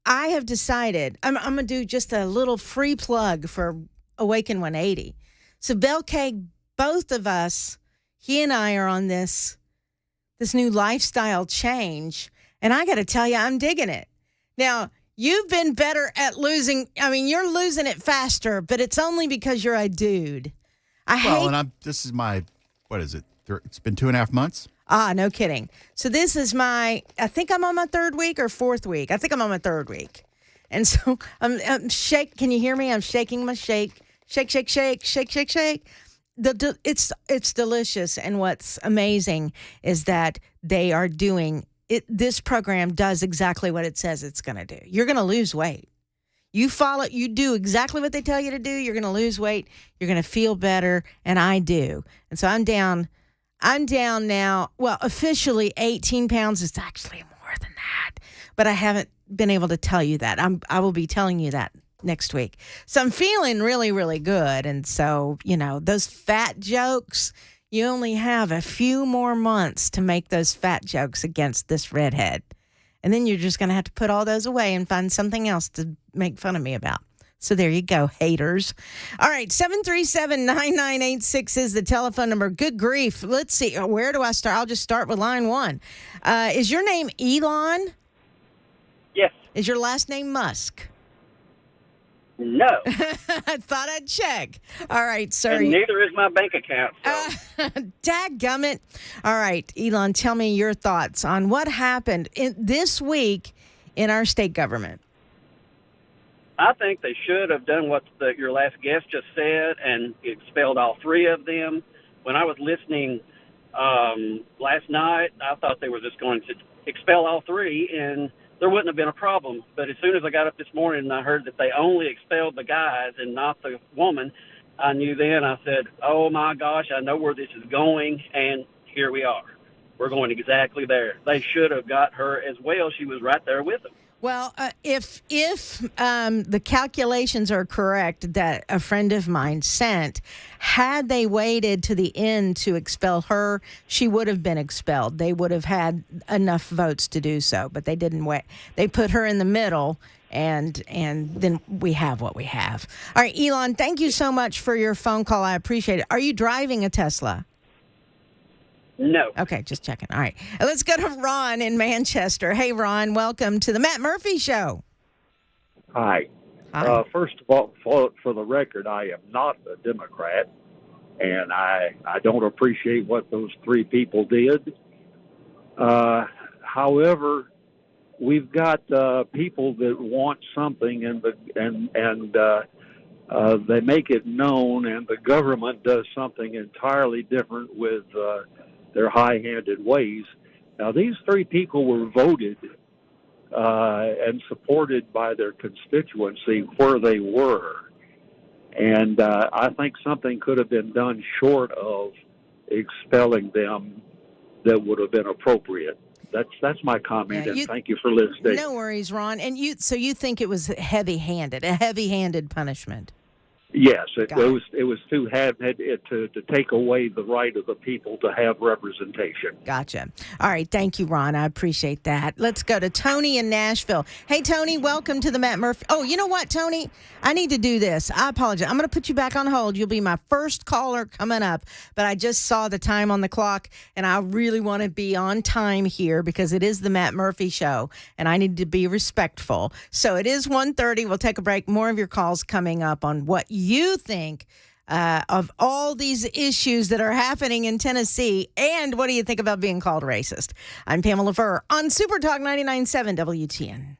I have decided I'm going to do just a little free plug for Awaken 180. So Bell Cake, both of us, he and I are on this new lifestyle change. And I got to tell you, I'm digging it. Now, you've been better at losing. I mean, you're losing it faster, but it's only because you're a dude. This is my, what is it? It's been 2.5 months. No kidding. So this is I think I'm on my third week or fourth week. I think I'm on my third week. And so I'm shake. Can you hear me? I'm shaking my shake. Shake, shake, shake, shake, shake, shake. It's delicious. And what's amazing is that they are doing it. This program does exactly what it says it's going to do. You're going to lose weight. You do exactly what they tell you to do. You're going to lose weight. You're going to feel better. And I do. And so I'm down now. Well, officially 18 pounds. It's actually more than that. But I haven't been able to tell you that. I will be telling you that next week. So I'm feeling really, really good. And so, those fat jokes, you only have a few more months to make those fat jokes against this redhead. And then you're just going to have to put all those away and find something else to make fun of me about. So there you go, haters. All right, 737-9986 is the telephone number. Good grief. Let's see. Where do I start? I'll just start with line one. Is your name Elon? Yes. Is your last name Musk? No. I thought I'd check. All right, sir. And neither is my bank account. So. Dadgummit. All right, Elon, tell me your thoughts on what happened this week in our state government. I think they should have done what your last guest just said and expelled all three of them. When I was listening last night, I thought they were just going to expel all three, and there wouldn't have been a problem. But as soon as I got up this morning and I heard that they only expelled the guys and not the woman, I knew then. I said, oh, my gosh, I know where this is going, and here we are. We're going exactly there. They should have got her as well. She was right there with them. Well, if the calculations are correct that a friend of mine sent, had they waited to the end to expel her, she would have been expelled. They would have had enough votes to do so, but they didn't wait. They put her in the middle, and then we have what we have. All right, Elon, thank you so much for your phone call. I appreciate it. Are you driving a Tesla? No. Okay, just checking. All right. Let's go to Ron in Manchester. Hey, Ron, welcome to the Matt Murphy Show. Hi. First of all, for the record, I am not a Democrat, and I don't appreciate what those three people did. However, we've got people that want something, and they make it known, and the government does something entirely different with their high-handed ways. Now, these three people were voted and supported by their constituency where they were. And I think something could have been done short of expelling them that would have been appropriate. That's my comment, and thank you for listening. No worries, Ron. And you think it was heavy-handed, a heavy-handed punishment? Yes, it was to take away the right of the people to have representation. Gotcha. All right, thank you, Ron. I appreciate that. Let's go to Tony in Nashville. Hey, Tony, welcome to the Matt Murphy. Oh, you know what, Tony? I need to do this. I apologize. I'm going to put you back on hold. You'll be my first caller coming up, but I just saw the time on the clock, and I really want to be on time here because it is the Matt Murphy Show, and I need to be respectful. So it is 1:30. We'll take a break. More of your calls coming up on what you think of all these issues that are happening in Tennessee, and what do you think about being called racist? I'm Pamela Furr on Super Talk 99.7 WTN.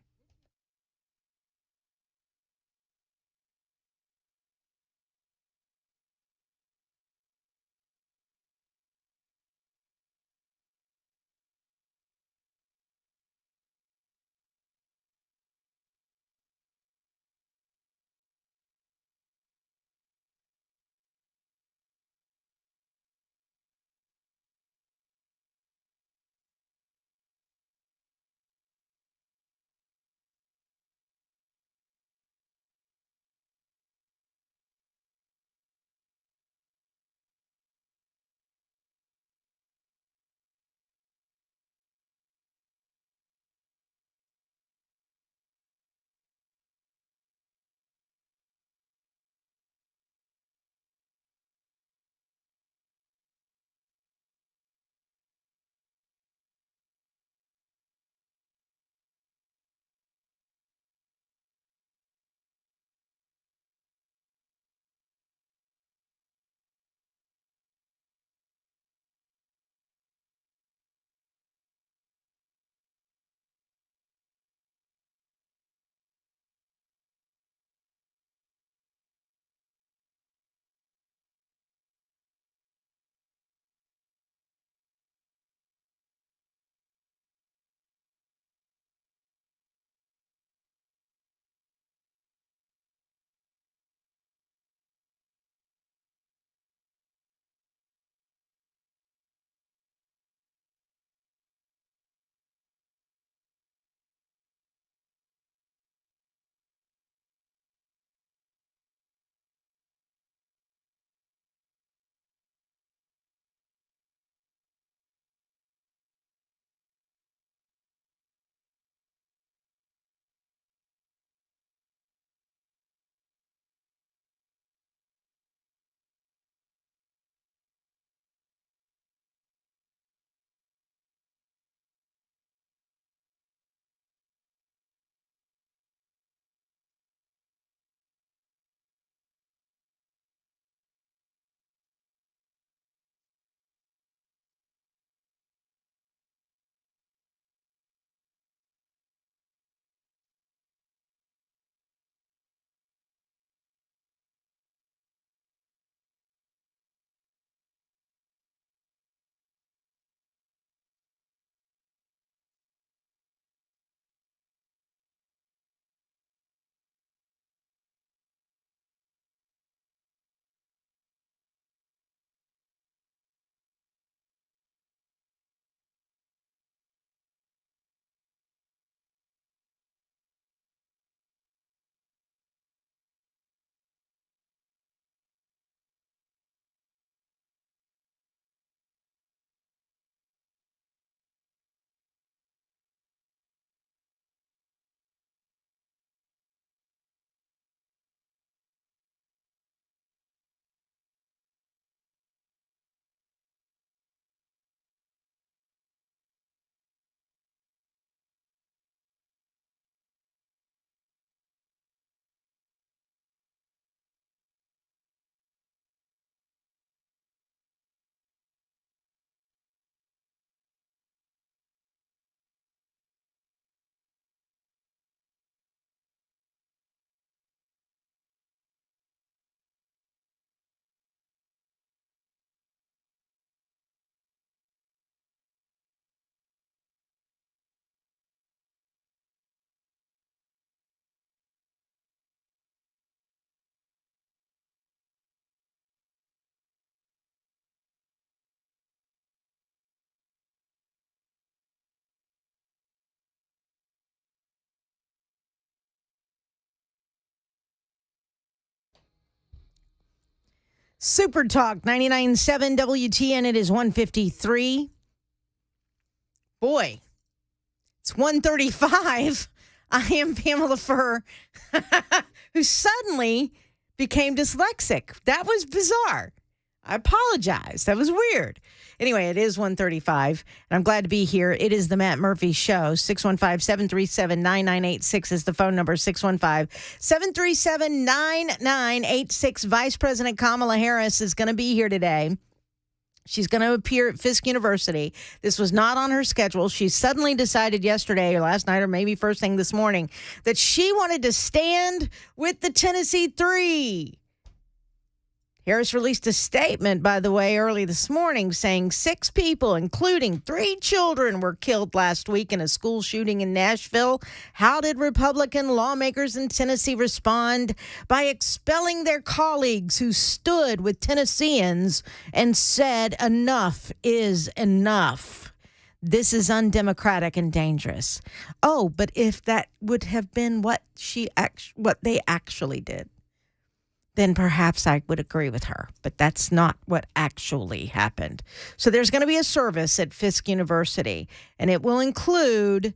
Super Talk 99.7 WTN. It is 1:53. Boy, it's 1:35. I am Pamela Furr, who suddenly became dyslexic. That was bizarre. I apologize. That was weird. Anyway, it is 1:35, and I'm glad to be here. It is the Matt Murphy Show. 615-737-9986 is the phone number. 615-737-9986. Vice President Kamala Harris is going to be here today. She's going to appear at Fisk University. This was not on her schedule. She suddenly decided yesterday or last night or maybe first thing this morning that she wanted to stand with the Tennessee Three. Harris released a statement, by the way, early this morning saying 6 people, including 3 children, were killed last week in a school shooting in Nashville. How did Republican lawmakers in Tennessee respond? By expelling their colleagues who stood with Tennesseans and said, enough is enough. This is undemocratic and dangerous. Oh, but if that would have been what they actually did, then perhaps I would agree with her. But that's not what actually happened. So there's going to be a service at Fisk University, and it will include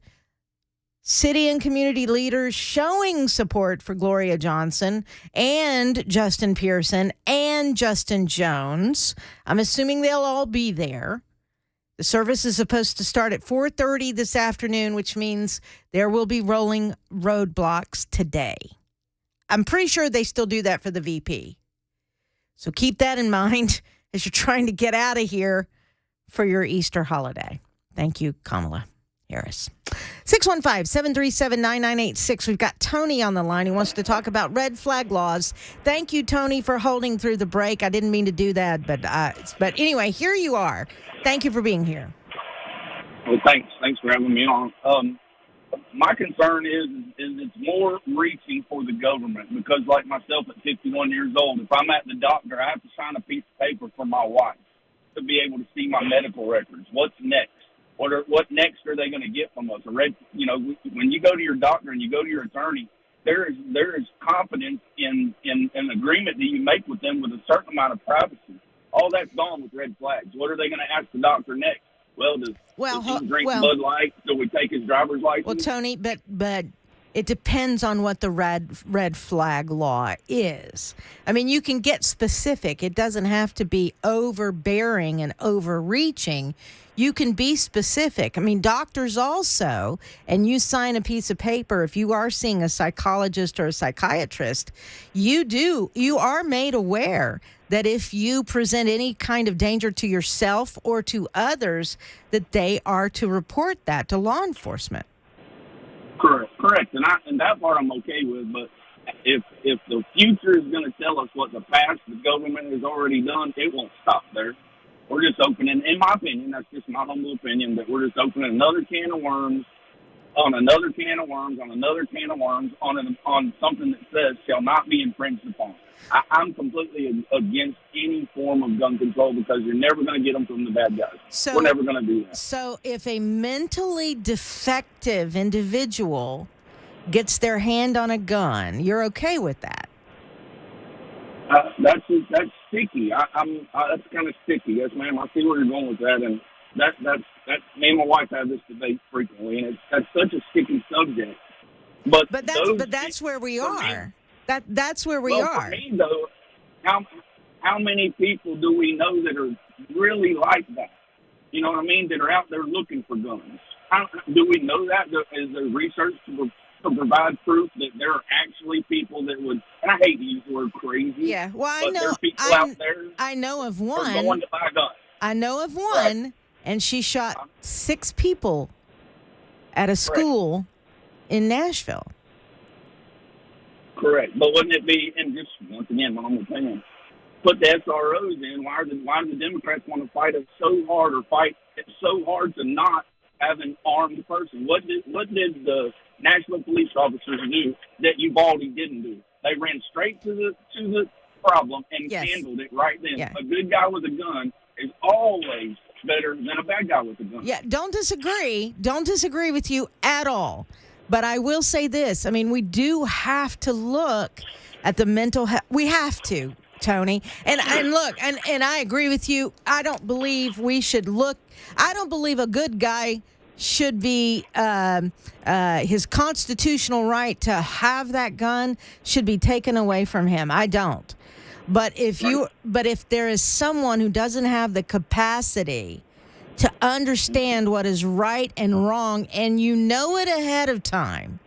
city and community leaders showing support for Gloria Johnson and Justin Pearson and Justin Jones. I'm assuming they'll all be there. The service is supposed to start at 4:30 this afternoon, which means there will be rolling roadblocks today. I'm pretty sure they still do that for the VP. So keep that in mind as you're trying to get out of here for your Easter holiday. Thank you, Kamala Harris. 615-737-9986. We've got Tony on the line. He wants to talk about red flag laws. Thank you, Tony, for holding through the break. I didn't mean to do that, but anyway, here you are. Thank you for being here. Well, thanks for having me on. My concern is it's more reaching for the government because, like myself at 51 years old, if I'm at the doctor, I have to sign a piece of paper for my wife to be able to see my medical records. What's next? What next are they going to get from us? When you go to your doctor and you go to your attorney, there is confidence in an agreement that you make with them with a certain amount of privacy. All that's gone with red flags. What are they going to ask the doctor next? Well, does he drink Bud Light? So we take his driver's license? Well, Tony, but it depends on what the red flag law is. I mean, you can get specific. It doesn't have to be overbearing and overreaching. You can be specific. I mean, doctors also, and you sign a piece of paper, if you are seeing a psychologist or a psychiatrist, you are made aware that if you present any kind of danger to yourself or to others, that they are to report that to law enforcement. Correct. And that part I'm okay with, but if the future is going to tell us what the past the government has already done, it won't stop there. We're just opening, in my opinion, that's just my humble opinion, that we're just opening another can of worms on another can of worms on another can of worms on something that says shall not be infringed upon. I'm completely against any form of gun control because you're never going to get them from the bad guys. We're never going to do that. So if a mentally defective individual gets their hand on a gun, you're okay with that? That's sticky. That's kind of sticky. Yes, ma'am. I see where you're going with that, and that's me and my wife have this debate frequently, and that's such a sticky subject. But that's where we are. That's where we are. For me, though, how many people do we know that are really like that? You know what I mean? That are out there looking for guns. Do we know that? Is there research to provide proof that there are actually people that would? And I hate to use the word crazy. Yeah, well, I know. There are people out there. I know of one. Going to buy guns. I know of one, right. And she shot 6 people at a school in Nashville. Correct, but wouldn't it be? And just once again, my own opinion. Put the SROs in. Why do the Democrats want to fight it so hard, or fight it so hard to not have an armed person? What did the Nashville police officers do that Uvalde didn't do? They ran straight to the problem and handled it right then. Yeah. A good guy with a gun is always better than a bad guy with a gun. Yeah, don't disagree. Don't disagree with you at all. But I will say this. I mean, we do have to look at the mental health. We have to. Tony. And look, and I agree with you. I don't believe we should look. I don't believe a good guy should be his constitutional right to have that gun should be taken away from him. I don't. But if there is someone who doesn't have the capacity to understand what is right and wrong, and you know it ahead of time,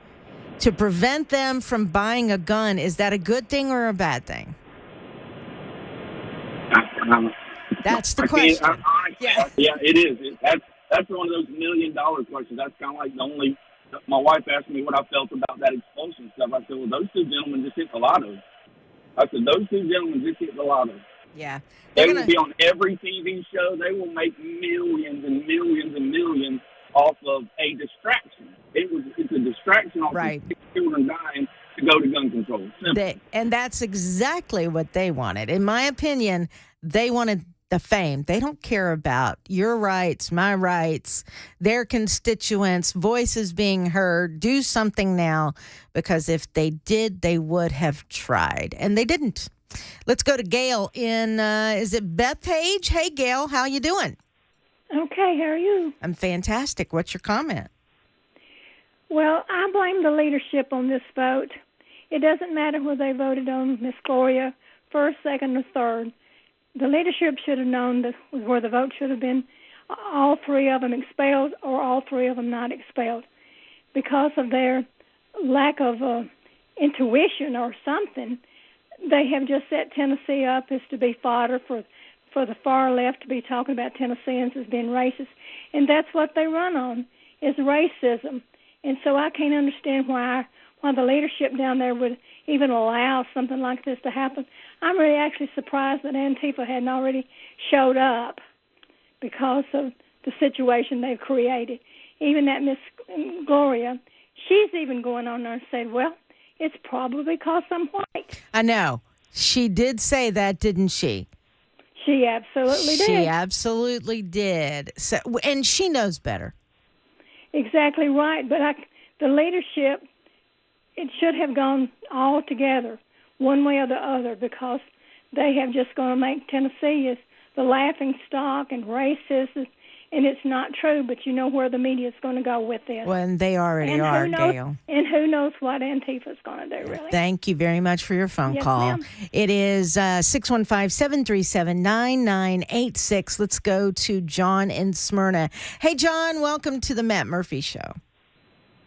to prevent them from buying a gun, is that a good thing or a bad thing? That's the question. Yeah, it is. That's one of those $1 million questions. That's kind of like the only. My wife asked me what I felt about that expulsion stuff. I said, well, those two gentlemen just hit the lotto. I said, those two gentlemen just hit the lotto. Yeah. They will be on every TV show. They will make millions and millions and millions off of a distraction. It's a distraction off of children dying to go to gun control. And that's exactly what they wanted. In my opinion, they wanted the fame. They don't care about your rights, my rights, their constituents, voices being heard. Do something now, because if they did, they would have tried. And they didn't. Let's go to Gail in, is it Bethpage? Hey, Gail, how you doing? Okay, how are you? I'm fantastic. What's your comment? Well, I blame the leadership on this vote. It doesn't matter whether they voted on Miss Gloria first, second, or third. The leadership should have known that where the vote should have been all three of them expelled or all three of them not expelled. Because of their lack of intuition or something, they have just set Tennessee up as to be fodder for the far left to be talking about Tennesseans as being racist. And that's what they run on, is racism. And so I can't understand why the leadership down there would even allow something like this to happen. I'm really actually surprised that Antifa hadn't already showed up because of the situation they've created. Even that Miss Gloria, she's even going on there and said, well, it's probably because I'm white. I know. She did say that, didn't she? She absolutely did. She absolutely did. So, and she knows better. Exactly right. But the leadership, it should have gone all together, one way or the other, because they have just going to make Tennessee is the laughing stock and racist, and it's not true, but you know where the media is going to go with this. Well, and they already are, Gail. And who knows what Antifa is going to do, really. Thank you very much for your phone call. Ma'am. It is 615-737-9986. Let's go to John in Smyrna. Hey, John, welcome to the Matt Murphy Show.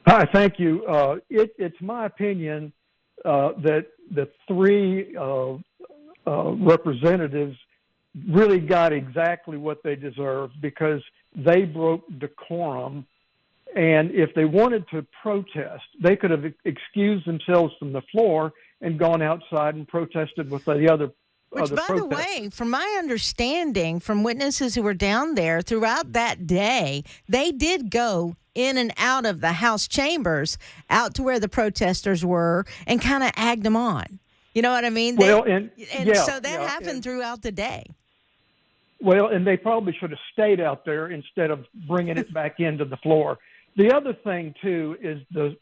Hi, thank you. It's my opinion that the three representatives really got exactly what they deserved because they broke decorum. And if they wanted to protest, they could have excused themselves from the floor and gone outside and protested with the other. Which, by the way, from my understanding from witnesses who were down there throughout that day, they did go in and out of the House chambers, out to where the protesters were, and kind of egged them on. You know what I mean? So that happened throughout the day. Well, and they probably should have stayed out there instead of bringing it back into the floor. The other thing, too, is the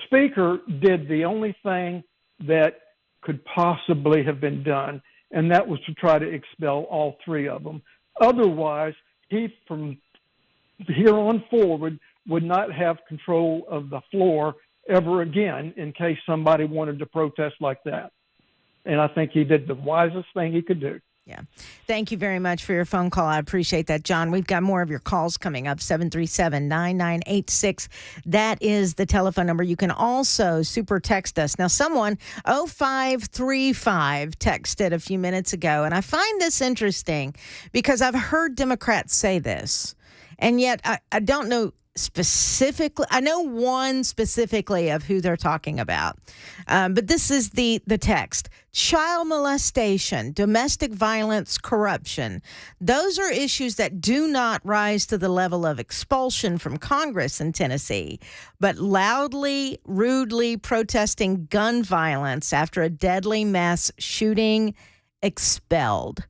speaker did the only thing that could possibly have been done, and that was to try to expel all three of them. Otherwise, he, from here on forward, would not have control of the floor ever again in case somebody wanted to protest like that. And I think he did the wisest thing he could do. Yeah. Thank you very much for your phone call. I appreciate that, John. We've got more of your calls coming up, 737-9986. That is the telephone number. You can also super text us. Now, someone, 0535, texted a few minutes ago, and I find this interesting because I've heard Democrats say this, and yet I don't know specifically. I know one specifically of who they're talking about, but this is the text. Child molestation, domestic violence, corruption. Those are issues that do not rise to the level of expulsion from Congress in Tennessee, but loudly, rudely protesting gun violence after a deadly mass shooting, expelled.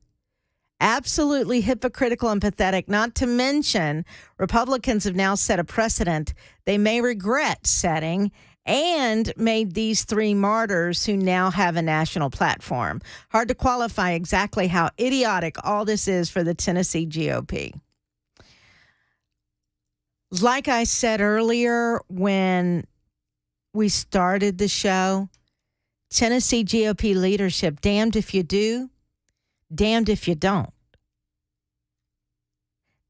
Absolutely hypocritical and pathetic, not to mention Republicans have now set a precedent they may regret setting and made these three martyrs who now have a national platform. Hard to qualify exactly how idiotic all this is for the Tennessee GOP. Like I said earlier when we started the show, Tennessee GOP leadership, damned if you do, damned if you don't.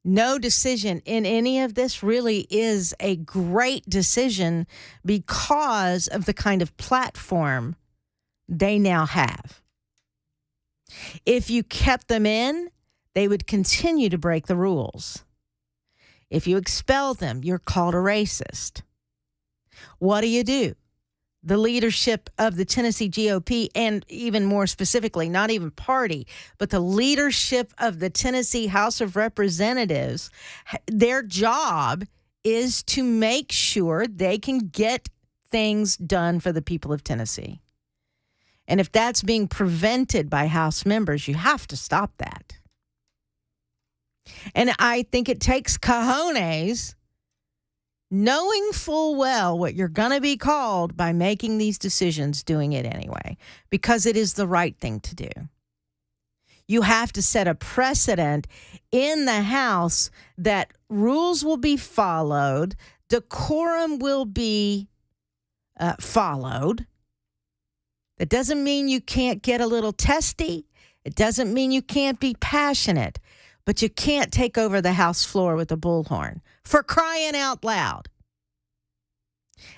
No decision in any of this really is a great decision because of the kind of platform they now have. If you kept them in, they would continue to break the rules. If you expel them, you're called a racist. What do? The leadership of the Tennessee GOP, and even more specifically, not even party, but the leadership of the Tennessee House of Representatives, their job is to make sure they can get things done for the people of Tennessee. And if that's being prevented by House members, you have to stop that. And I think it takes cojones, knowing full well what you're going to be called by making these decisions, doing it anyway, because it is the right thing to do. You have to set a precedent in the House that rules will be followed, decorum will be followed. That doesn't mean you can't get a little testy. It doesn't mean you can't be passionate. But you can't take over the House floor with a bullhorn, for crying out loud.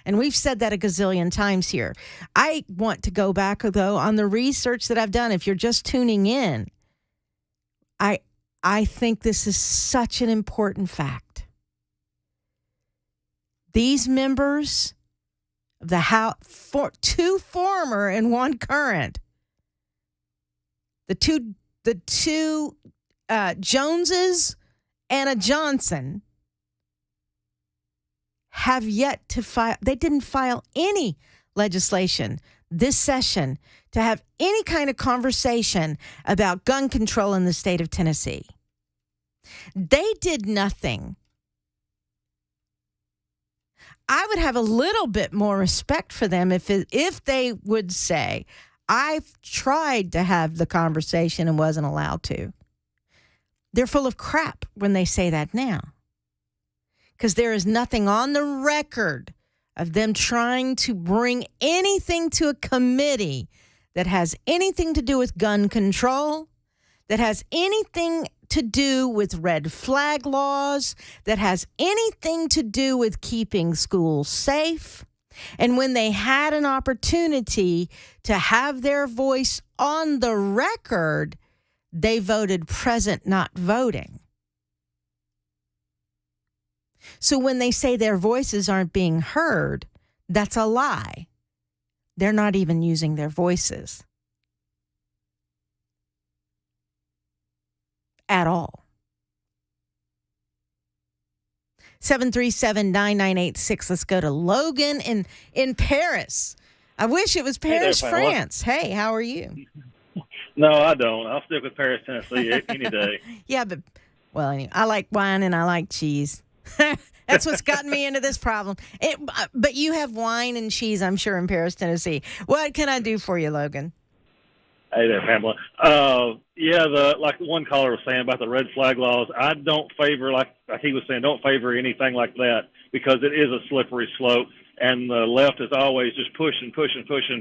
And we've said that a gazillion times here. I want to go back, though, on the research that I've done. If you're just tuning in, I think this is such an important fact. These members of the House, two former and one current, the two Joneses and a Johnson have yet to file. They didn't file any legislation this session to have any kind of conversation about gun control in the state of Tennessee. They did nothing. I would have a little bit more respect for them if they would say, I've tried to have the conversation and wasn't allowed to. They're full of crap when they say that now, because there is nothing on the record of them trying to bring anything to a committee that has anything to do with gun control, that has anything to do with red flag laws, that has anything to do with keeping schools safe. And when they had an opportunity to have their voice on the record, they voted present, not voting. So when they say their voices aren't being heard, that's a lie. They're not even using their voices at all. 737-9986. Let's go to Logan in Paris. I wish it was Paris, Hey there, Pamela. France. Hey, how are you? No, I don't. I'll stick with Paris, Tennessee any day. Yeah, but, well, anyway, I like wine and I like cheese. That's what's gotten me into this problem. But you have wine and cheese, I'm sure, in Paris, Tennessee. What can I do for you, Logan? Hey there, Pamela. Like one caller was saying about the red flag laws, I don't favor, like he was saying, don't favor anything like that because it is a slippery slope. And the left is always just pushing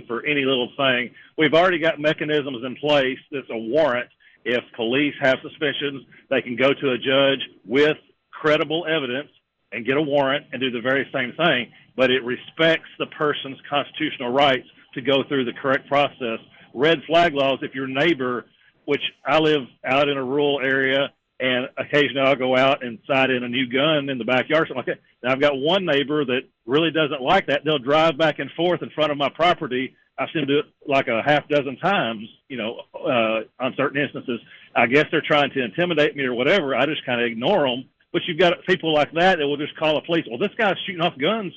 for any little thing. We've already got mechanisms in place. That's a warrant. If police have suspicions, they can go to a judge with credible evidence and get a warrant and do the very same thing. But it respects the person's constitutional rights to go through the correct process. Red flag laws, if your neighbor, which I live out in a rural area, and occasionally I'll go out and sight in a new gun in the backyard, something like that. Now, I've got one neighbor that really doesn't like that. They'll drive back and forth in front of my property. I've seen them do it like a half dozen times, on certain instances. I guess they're trying to intimidate me or whatever. I just kind of ignore them. But you've got people like that will just call the police. Well, this guy's shooting off guns,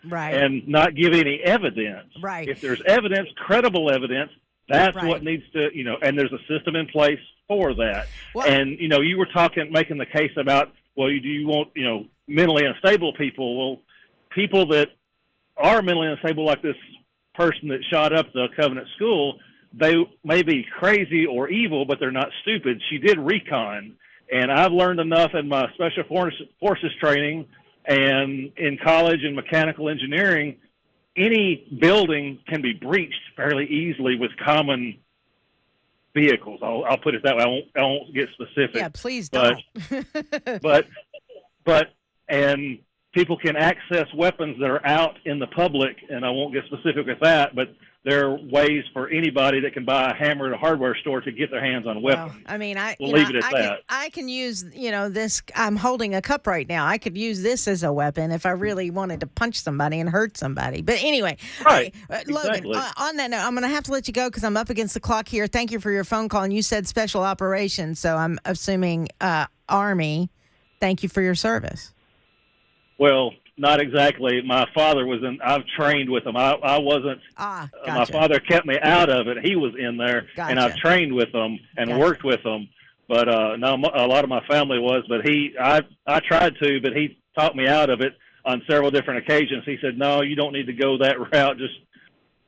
right, and not give any evidence. Right. If there's evidence, credible evidence, that's right. what needs to, and there's a system in place for that. Well, and, you were making the case about, well, do you want, mentally unstable people? Well, people that are mentally unstable, like this person that shot up the Covenant School, they may be crazy or evil, but they're not stupid. She did recon, and I've learned enough in my special forces training and in college in mechanical engineering. Any building can be breached fairly easily with common vehicles. I'll put it that way. I won't get specific. Yeah, please don't. But and people can access weapons that are out in the public, and I won't get specific with that, but there are ways for anybody that can buy a hammer at a hardware store to get their hands on weapons. Well, I mean, we'll leave it at that. I can use, this. I'm holding a cup right now. I could use this as a weapon if I really wanted to punch somebody and hurt somebody. But anyway, right. Logan, Exactly. On that note, I'm going to have to let you go because I'm up against the clock here. Thank you for your phone call. And you said special operations, so I'm assuming Army. Thank you for your service. Well, not exactly. My father was in. I've trained with him. I wasn't. Gotcha. My father kept me out of it. He was in there, and I've trained with him and worked with him. But no, a lot of my family was. But I tried to, but he talked me out of it on several different occasions. He said, "No, you don't need to go that route, just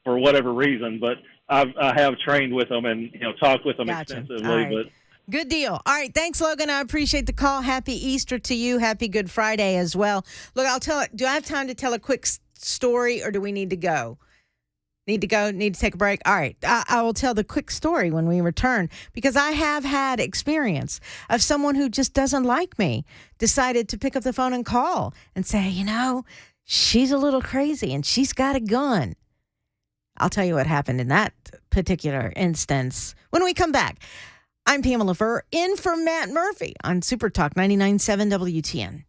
for whatever reason." But I have trained with him and talked with him extensively. Right. But good deal. All right. Thanks, Logan. I appreciate the call. Happy Easter to you. Happy Good Friday as well. Look, do I have time to tell a quick story or do we need to go? Need to go? Need to take a break? All right. I will tell the quick story when we return because I have had experience of someone who just doesn't like me decided to pick up the phone and call and say, she's a little crazy and she's got a gun. I'll tell you what happened in that particular instance when we come back. I'm Pamela Furr, in for Matt Murphy on Super Talk 99.7 WTN.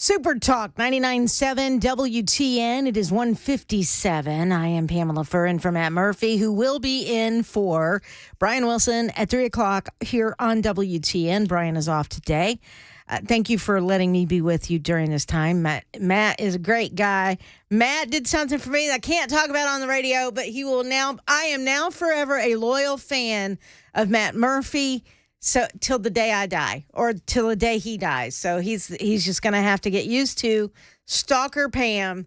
Super Talk 99.7 WTN. It is 1:57. I am Pamela Furr in for Matt Murphy, who will be in for Brian Wilson at 3 o'clock here on WTN. Brian is off today. Thank you for letting me be with you during this time. Matt is a great guy. Matt did something for me that I can't talk about on the radio, but I am now forever a loyal fan of Matt Murphy. So till the day I die, or till the day he dies. So he's just gonna have to get used to Stalker Pam,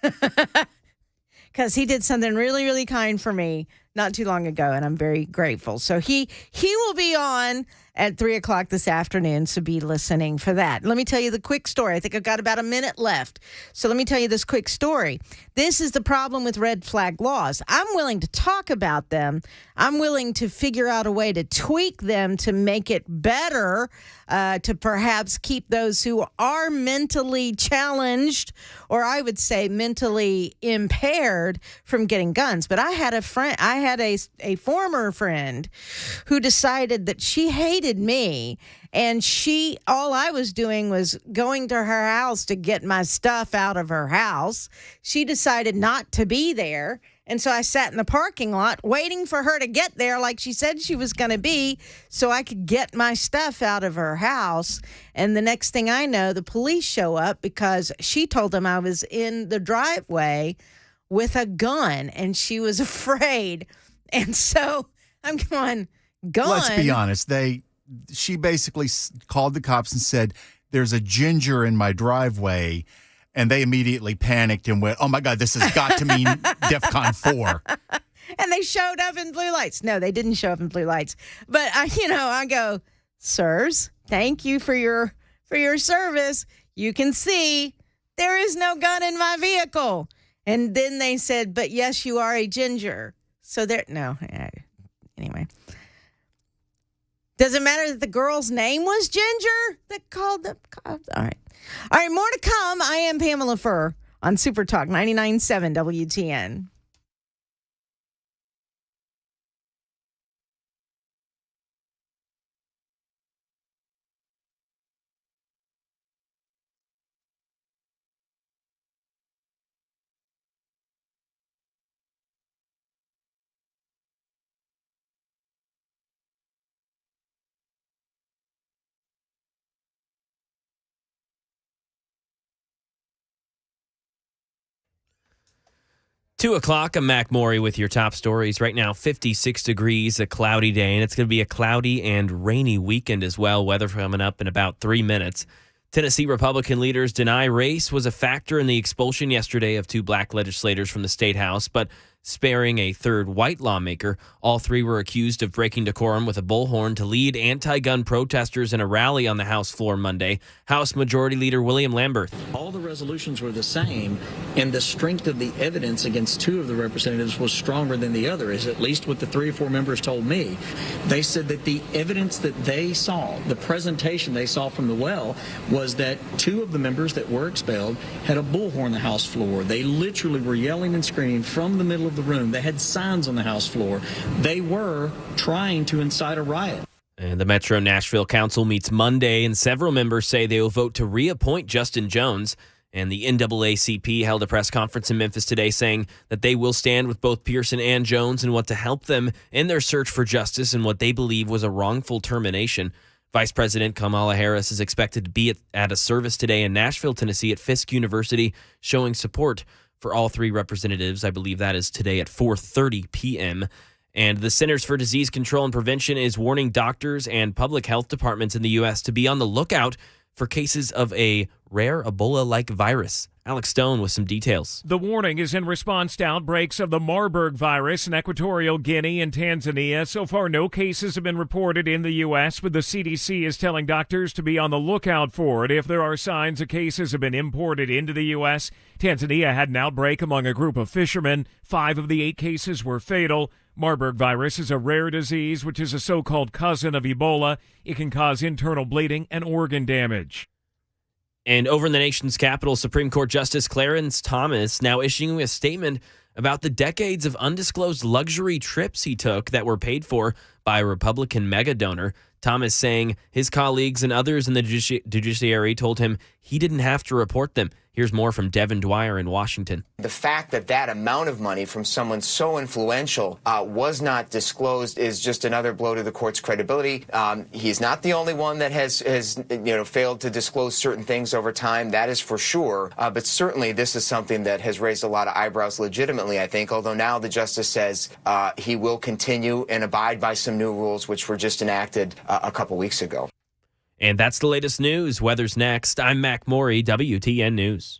because he did something really, really kind for me not too long ago, and I'm very grateful. So he will be on at 3 o'clock this afternoon, so be listening for that. Let me tell you the quick story. I think I've got about a minute left. So let me tell you this quick story. This is the problem with red flag laws. I'm willing to talk about them. I'm willing to figure out a way to tweak them to make it better, to perhaps keep those who are mentally challenged, or I would say mentally impaired, from getting guns. But I had a former friend who decided that she hated me, and all I was doing was going to her house to get my stuff out of her house. She decided not to be there, and so I sat in the parking lot waiting for her to get there like she said she was going to be, so I could get my stuff out of her house. And the next thing I know, the police show up because she told them I was in the driveway with a gun, and she was afraid. And so I'm going, gun? Let's be honest. She basically called the cops and said, there's a ginger in my driveway. And they immediately panicked and went, oh, my God, this has got to mean DEFCON 4. And they showed up in blue lights. No, they didn't show up in blue lights. But, I go, sirs, thank you for your service. You can see there is no gun in my vehicle. And then they said, but yes, you are a ginger. So anyway. Does it matter that the girl's name was Ginger that called the cops? All right. All right, more to come. I am Pamela Furr on Super Talk 99.7 WTN. Two o'clock, I'm Mac Maury with your top stories. Right now, 56 degrees, a cloudy day, and it's going to be a cloudy and rainy weekend as well. Weather coming up in about 3 minutes. Tennessee Republican leaders deny race was a factor in the expulsion yesterday of 2 black legislators from the state house, but sparing a third white lawmaker. All 3 were accused of breaking decorum with a bullhorn to lead anti-gun protesters in a rally on the House floor Monday. House Majority Leader William Lambert. All the resolutions were the same, and the strength of the evidence against 2 of the representatives was stronger than the other, is at least what the 3 or 4 members told me. They said that the evidence that they saw, the presentation they saw from the well, was that 2 of the members that were expelled had a bullhorn on the House floor. They literally were yelling and screaming from the middle of the room. They had signs on the House floor. They were trying to incite a riot. And the Metro Nashville Council meets Monday, and several members say they will vote to reappoint Justin Jones. And the NAACP held a press conference in Memphis today saying that they will stand with both Pearson and Jones and want to help them in their search for justice in what they believe was a wrongful termination. Vice President Kamala Harris is expected to be at a service today in Nashville, Tennessee at Fisk University, showing support for all 3 representatives. I believe that is today at 4:30 p.m. And the Centers for Disease Control and Prevention is warning doctors and public health departments in the U.S. to be on the lookout for cases of a rare Ebola-like virus. Alex Stone with some details. The warning is in response to outbreaks of the Marburg virus in Equatorial Guinea and Tanzania. So far, no cases have been reported in the U.S., but the CDC is telling doctors to be on the lookout for it if there are signs that cases have been imported into the U.S. Tanzania had an outbreak among a group of fishermen. 5 of the 8 cases were fatal. Marburg virus is a rare disease, which is a so-called cousin of Ebola. It can cause internal bleeding and organ damage. And over in the nation's capital, Supreme Court Justice Clarence Thomas now issuing a statement about the decades of undisclosed luxury trips he took that were paid for by a Republican mega donor. Thomas saying his colleagues and others in the judiciary told him he didn't have to report them. Here's more from Devin Dwyer in Washington. The fact that that amount of money from someone so influential was not disclosed is just another blow to the court's credibility. He's not the only one that has failed to disclose certain things over time. That is for sure. But certainly this is something that has raised a lot of eyebrows legitimately, I think, although now the justice says he will continue and abide by some new rules which were just enacted a couple weeks ago. And that's the latest news. Weather's next. I'm Mac Morey, WTN News.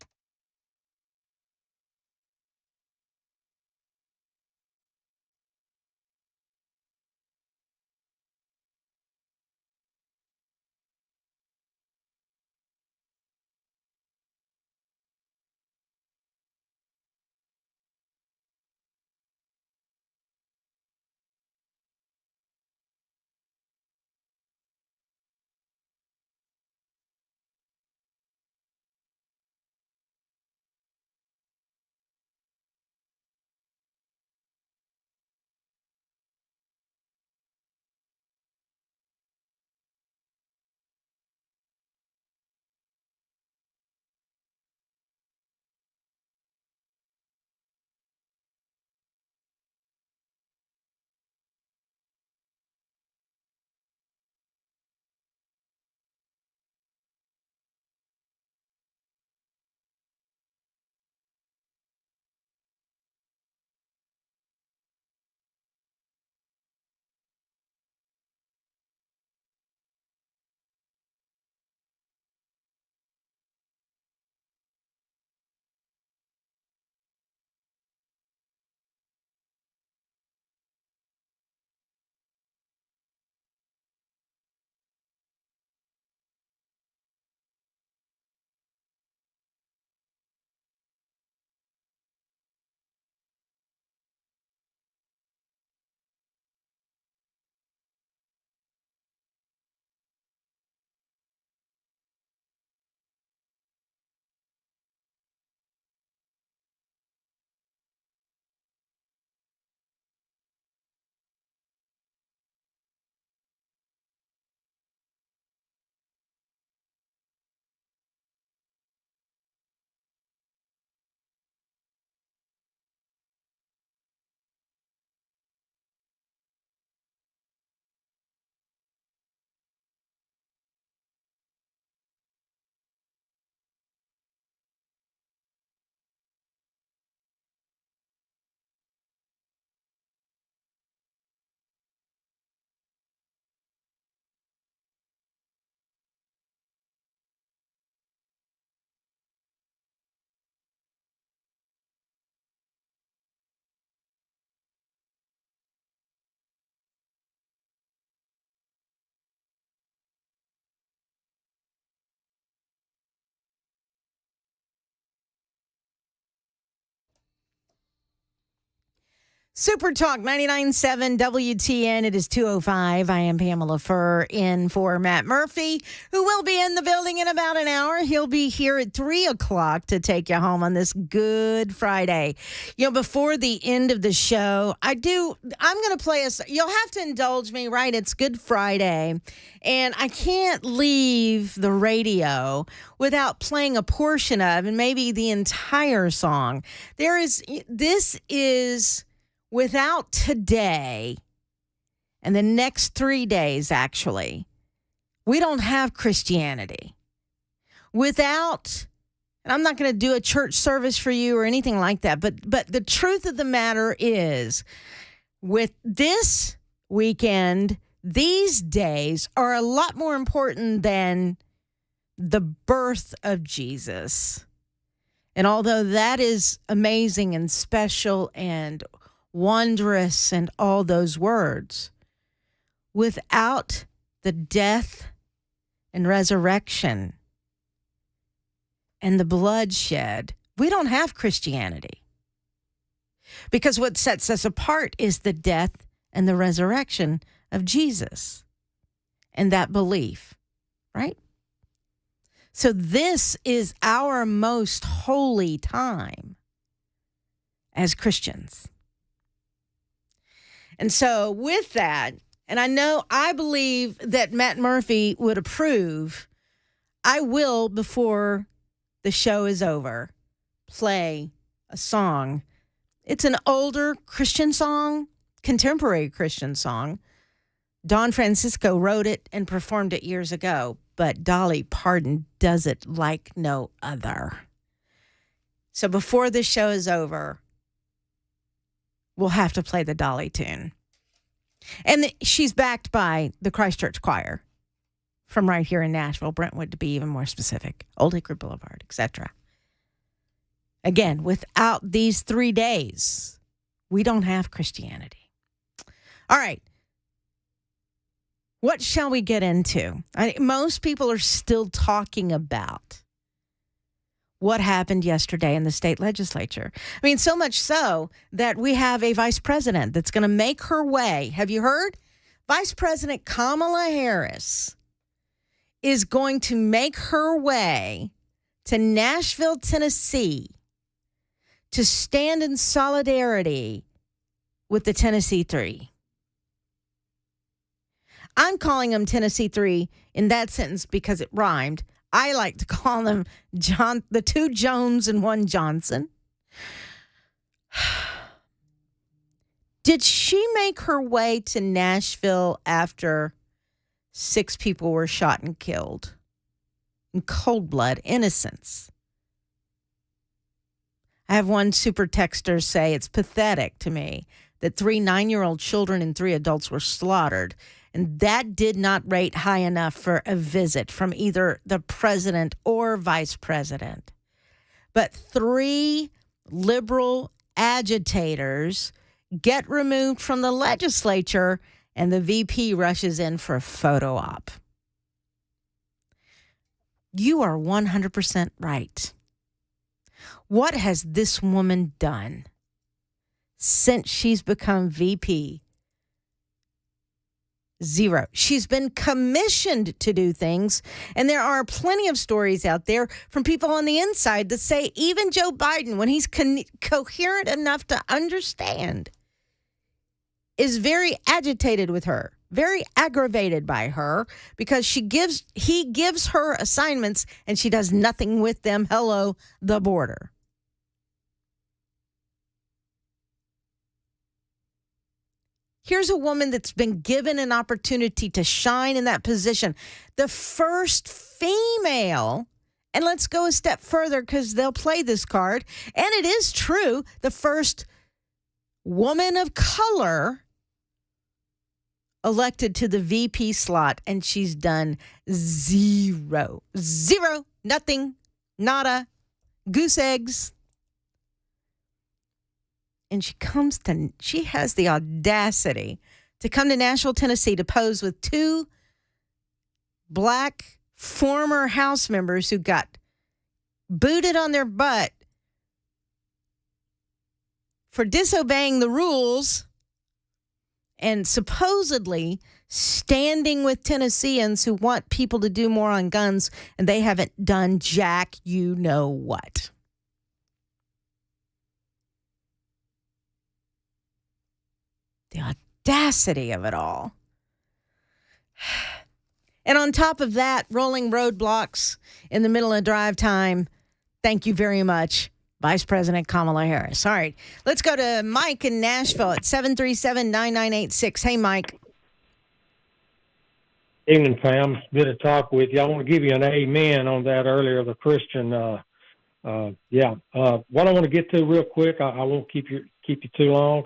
Super Talk 99.7 WTN. It is 2:05. I am Pamela Furr in for Matt Murphy, who will be in the building in about an hour. He'll be here at 3 o'clock to take you home on this Good Friday. Before the end of the show, I'm going to play you'll have to indulge me, right? It's Good Friday, and I can't leave the radio without playing a portion of, and maybe the entire song. This is... Without today, and the next 3 days, actually, we don't have Christianity. Without, and I'm not going to do a church service for you or anything like that, but the truth of the matter is, with this weekend, these days are a lot more important than the birth of Jesus. And although that is amazing and special and wondrous and all those words, without the death and resurrection and the bloodshed, we don't have Christianity. Because what sets us apart is the death and the resurrection of Jesus and that belief, right? So this is our most holy time as Christians. And so with that, and I believe that Matt Murphy would approve, I will, before the show is over, play a song. It's an older Christian song, contemporary Christian song. Don Francisco wrote it and performed it years ago, but Dolly Parton does it like no other. So before this show is over, we'll have to play the Dolly tune. And she's backed by the Christchurch Choir from right here in Nashville, Brentwood, to be even more specific, Old Hickory Boulevard, etc. Again, without these 3 days, we don't have Christianity. All right. What shall we get into? Most people are still talking about what happened yesterday in the state legislature. I mean, so much so that we have a vice president that's going to make her way. Have you heard? Vice President Kamala Harris is going to make her way to Nashville, Tennessee, to stand in solidarity with the Tennessee Three. I'm calling them Tennessee Three in that sentence because it rhymed. I like to call them the two Jones and one Johnson. Did she make her way to Nashville after 6 people were shot and killed in cold blood, innocence? I have one super texter say it's pathetic to me that 3 9-year-old children and 3 adults were slaughtered. And that did not rate high enough for a visit from either the president or vice president. But 3 liberal agitators get removed from the legislature, and the VP rushes in for a photo op. You are 100% right. What has this woman done since she's become VP? Zero. She's been commissioned to do things, and there are plenty of stories out there from people on the inside that say even Joe Biden, when he's coherent enough to understand, is very agitated with her, very aggravated by her, because he gives her assignments and she does nothing with them. Hello, the border. Here's a woman that's been given an opportunity to shine in that position. The first female, and let's go a step further because they'll play this card, and it is true, the first woman of color elected to the VP slot, and she's done zero, nothing, nada, goose eggs. And she has the audacity to come to Nashville, Tennessee to pose with 2 black former House members who got booted on their butt for disobeying the rules and supposedly standing with Tennesseans who want people to do more on guns, and they haven't done jack you know what. The audacity of it all. And on top of that, rolling roadblocks in the middle of drive time. Thank you very much, Vice President Kamala Harris. All right, let's go to Mike in Nashville at 737-9986. Hey, Mike. Evening, Pam. It's good to talk with you. I want to give you an amen on that earlier, the Christian. What I want to get to real quick, I won't keep you too long.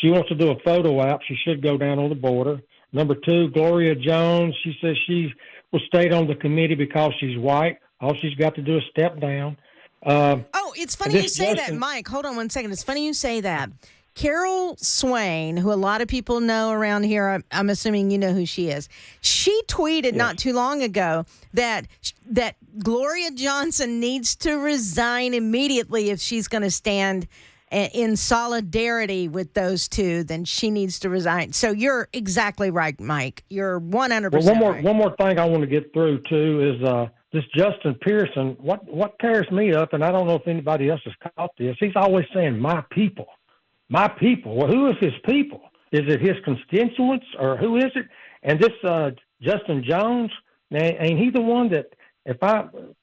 She wants to do a photo op. She should go down on the border. Number 2, Gloria Jones. She says she will stay on the committee because she's white. All she's got to do is step down. It's funny you say that, Mike. Hold on one second. It's funny you say that. Carol Swain, who a lot of people know around here, I'm assuming you know who she is. She tweeted not too long ago that Gloria Johnson needs to resign immediately if she's going to stand in solidarity with those 2, then she needs to resign. So you're exactly right, Mike. You're 100% right. One more thing I want to get through, too, is this Justin Pearson. What tears me up, and I don't know if anybody else has caught this, he's always saying, my people. My people. Well, who is his people? Is it his constituents or who is it? And this Justin Jones, now, ain't he the one that,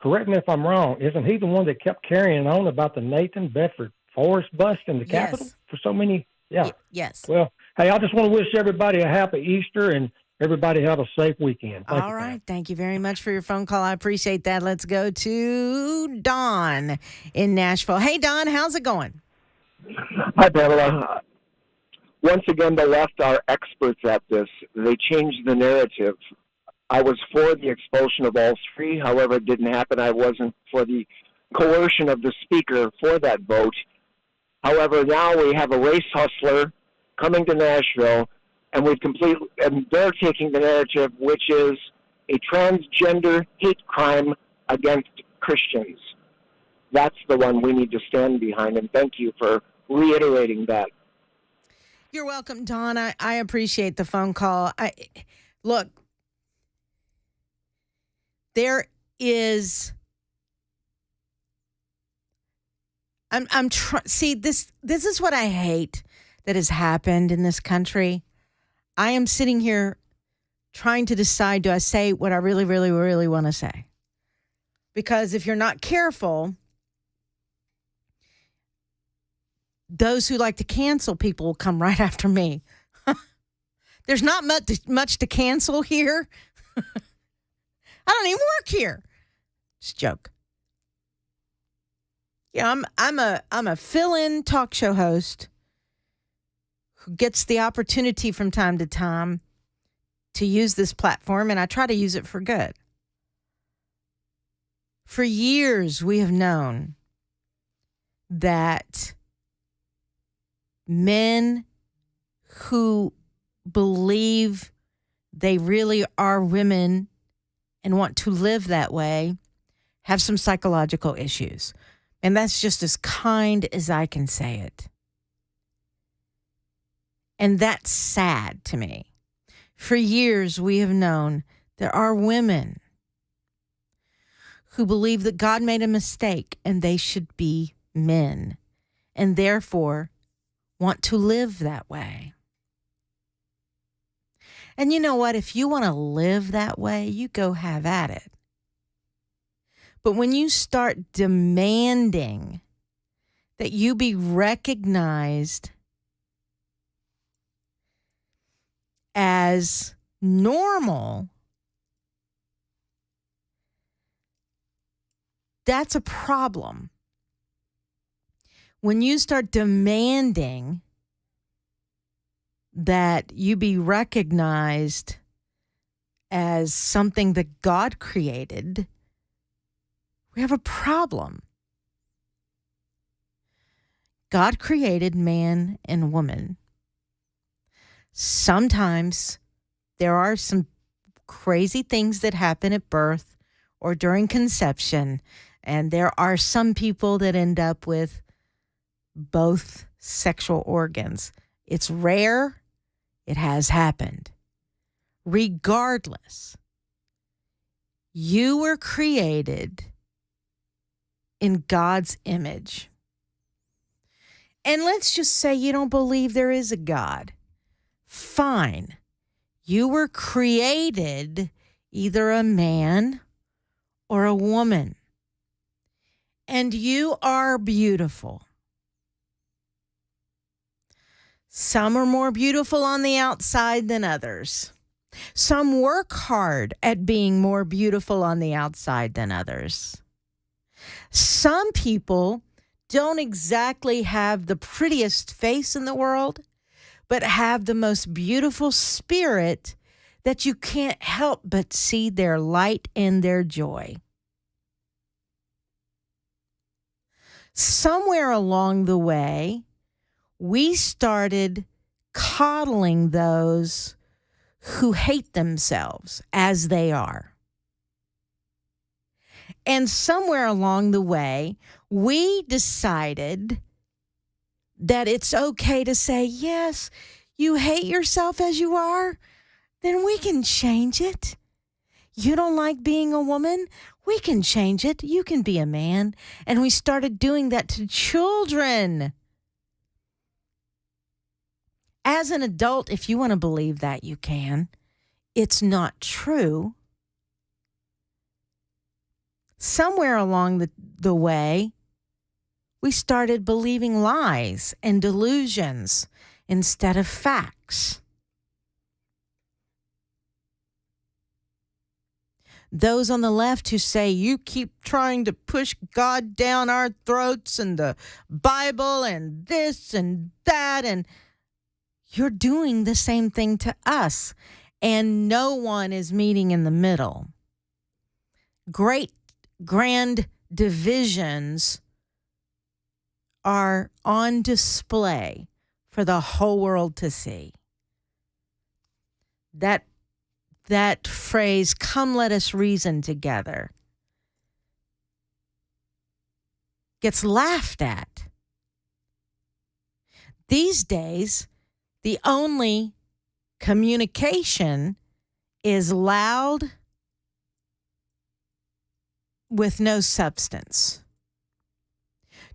correct me if I'm wrong, isn't he the one that kept carrying on about the Nathan Bedford Forrest bust in the Capitol for so many? Yeah. Yes. Well, hey, I just want to wish everybody a happy Easter and everybody have a safe weekend. Thank you, All right. Thank you very much for your phone call. I appreciate that. Let's go to Don in Nashville. Hey, Don, how's it going? Hi, Pamela. Once again, the left are experts at this. They changed the narrative. I was for the expulsion of all three. However, it didn't happen. I wasn't for the coercion of the speaker for that vote. However, now we have a race hustler coming to Nashville, and they're taking the narrative, which is a transgender hate crime against Christians. That's the one we need to stand behind, and thank you for reiterating that. You're welcome, Don. I appreciate the phone call. Look, there is. See, this is what I hate that has happened in this country. I am sitting here trying to decide, do I say what I really, really, really want to say? Because if you're not careful, those who like to cancel people will come right after me. There's not much to cancel here. I don't even work here. Just a joke. Yeah, I'm a fill-in talk show host who gets the opportunity from time to time to use this platform, and I try to use it for good. For years, we have known that men who believe they really are women and want to live that way have some psychological issues. And that's just as kind as I can say it. And that's sad to me. For years, we have known there are women who believe that God made a mistake and they should be men, and therefore want to live that way. And you know what? If you want to live that way, you go have at it. But when you start demanding that you be recognized as normal, that's a problem. When you start demanding that you be recognized as something that God created, we have a problem. God created man and woman. Sometimes there are some crazy things that happen at birth or during conception, and there are some people that end up with both sexual organs. It's rare. It has happened. Regardless, you were created in God's image. And let's just say you don't believe there is a God. Fine. You were created either a man or a woman. And you are beautiful. Some are more beautiful on the outside than others. Some work hard at being more beautiful on the outside than others. Some people don't exactly have the prettiest face in the world, but have the most beautiful spirit that you can't help but see their light and their joy. Somewhere along the way, we started coddling those who hate themselves as they are. And somewhere along the way, we decided that it's okay to say, yes, you hate yourself as you are, then we can change it. You don't like being a woman? We can change it. You can be a man. And we started doing that to children. As an adult, if you want to believe that, you can. It's not true. Somewhere along the way, we started believing lies and delusions instead of facts. Those on the left who say you keep trying to push God down our throats and the Bible and this and that, and you're doing the same thing to us, and no one is meeting in the middle. Great grand divisions are on display for the whole world to see. That phrase, "come let us reason together," gets laughed at. These days, the only communication is loud with no substance.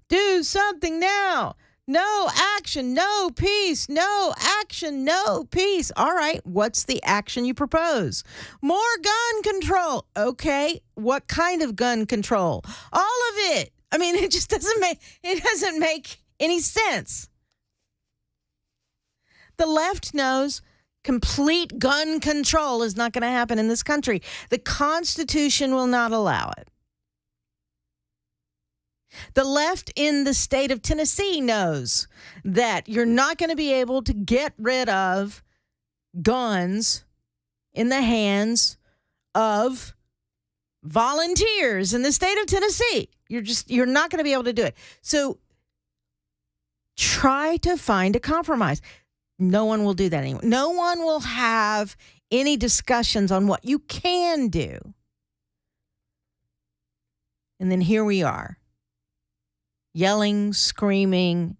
Do something now. No action, no peace. No action, no peace. All right, what's the action you propose? More gun control. Okay, what kind of gun control? All of it. I mean, it just doesn't make any sense. The left knows complete gun control is not going to happen in this country. The Constitution will not allow it. The left in the state of Tennessee knows that you're not going to be able to get rid of guns in the hands of volunteers in the state of Tennessee. You're not going to be able to do it. So try to find a compromise. No one will do that anymore. No one will have any discussions on what you can do. And then here we are. Yelling, screaming,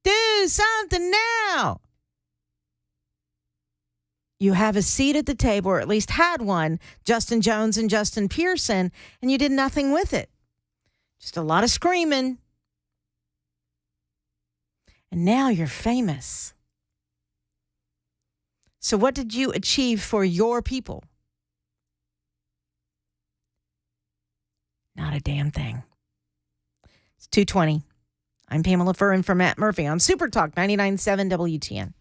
do something now. You have a seat at the table, or at least had one, Justin Jones and Justin Pearson, and you did nothing with it. Just a lot of screaming. And now you're famous. So what did you achieve for your people? Not a damn thing. 2:20. I'm Pamela Furr in for Matt Murphy on Super Talk 99.7 WTN.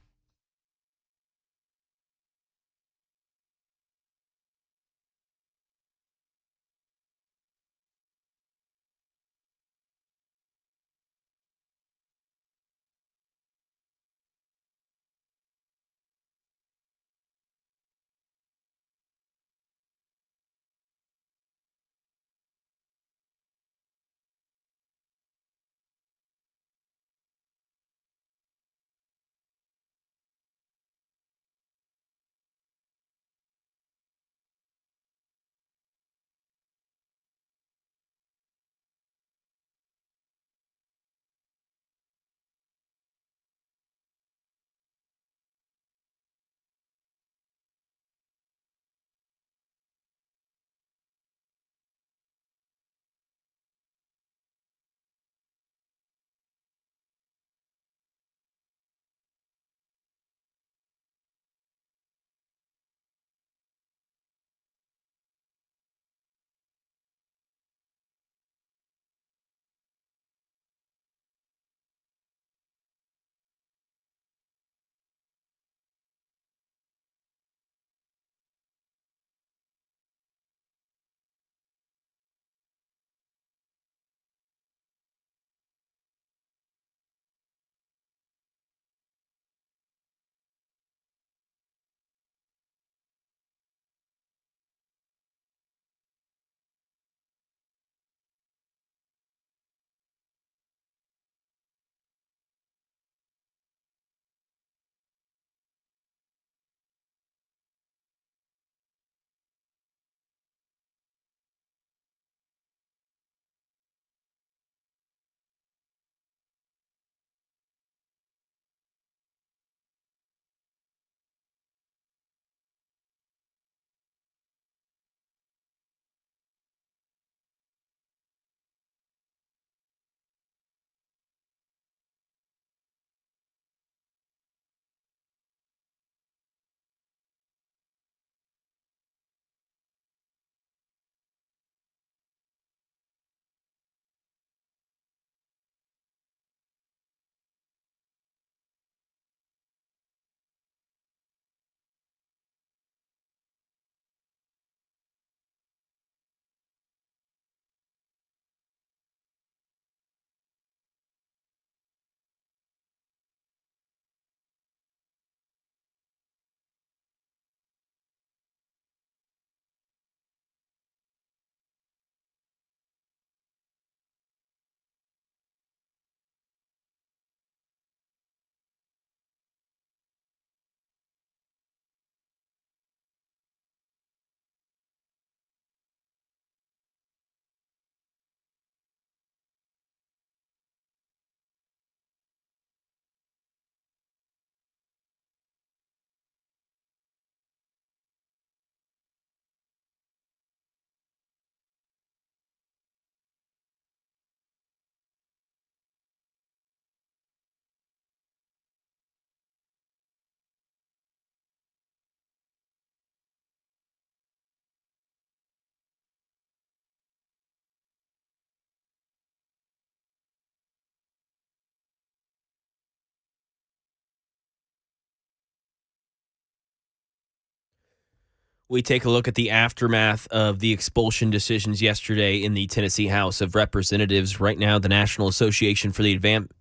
We take a look at the aftermath of the expulsion decisions yesterday in the Tennessee House of Representatives. Right now, the National Association for the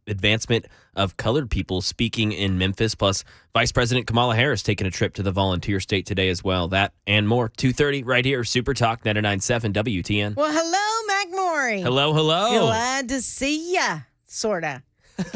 Advancement of Colored People speaking in Memphis, plus Vice President Kamala Harris taking a trip to the volunteer state today as well. That and more. 2:30 right here, Super Talk 99.7 WTN. Well, hello, Mac Maury. Hello, hello. Glad to see ya. Sorta.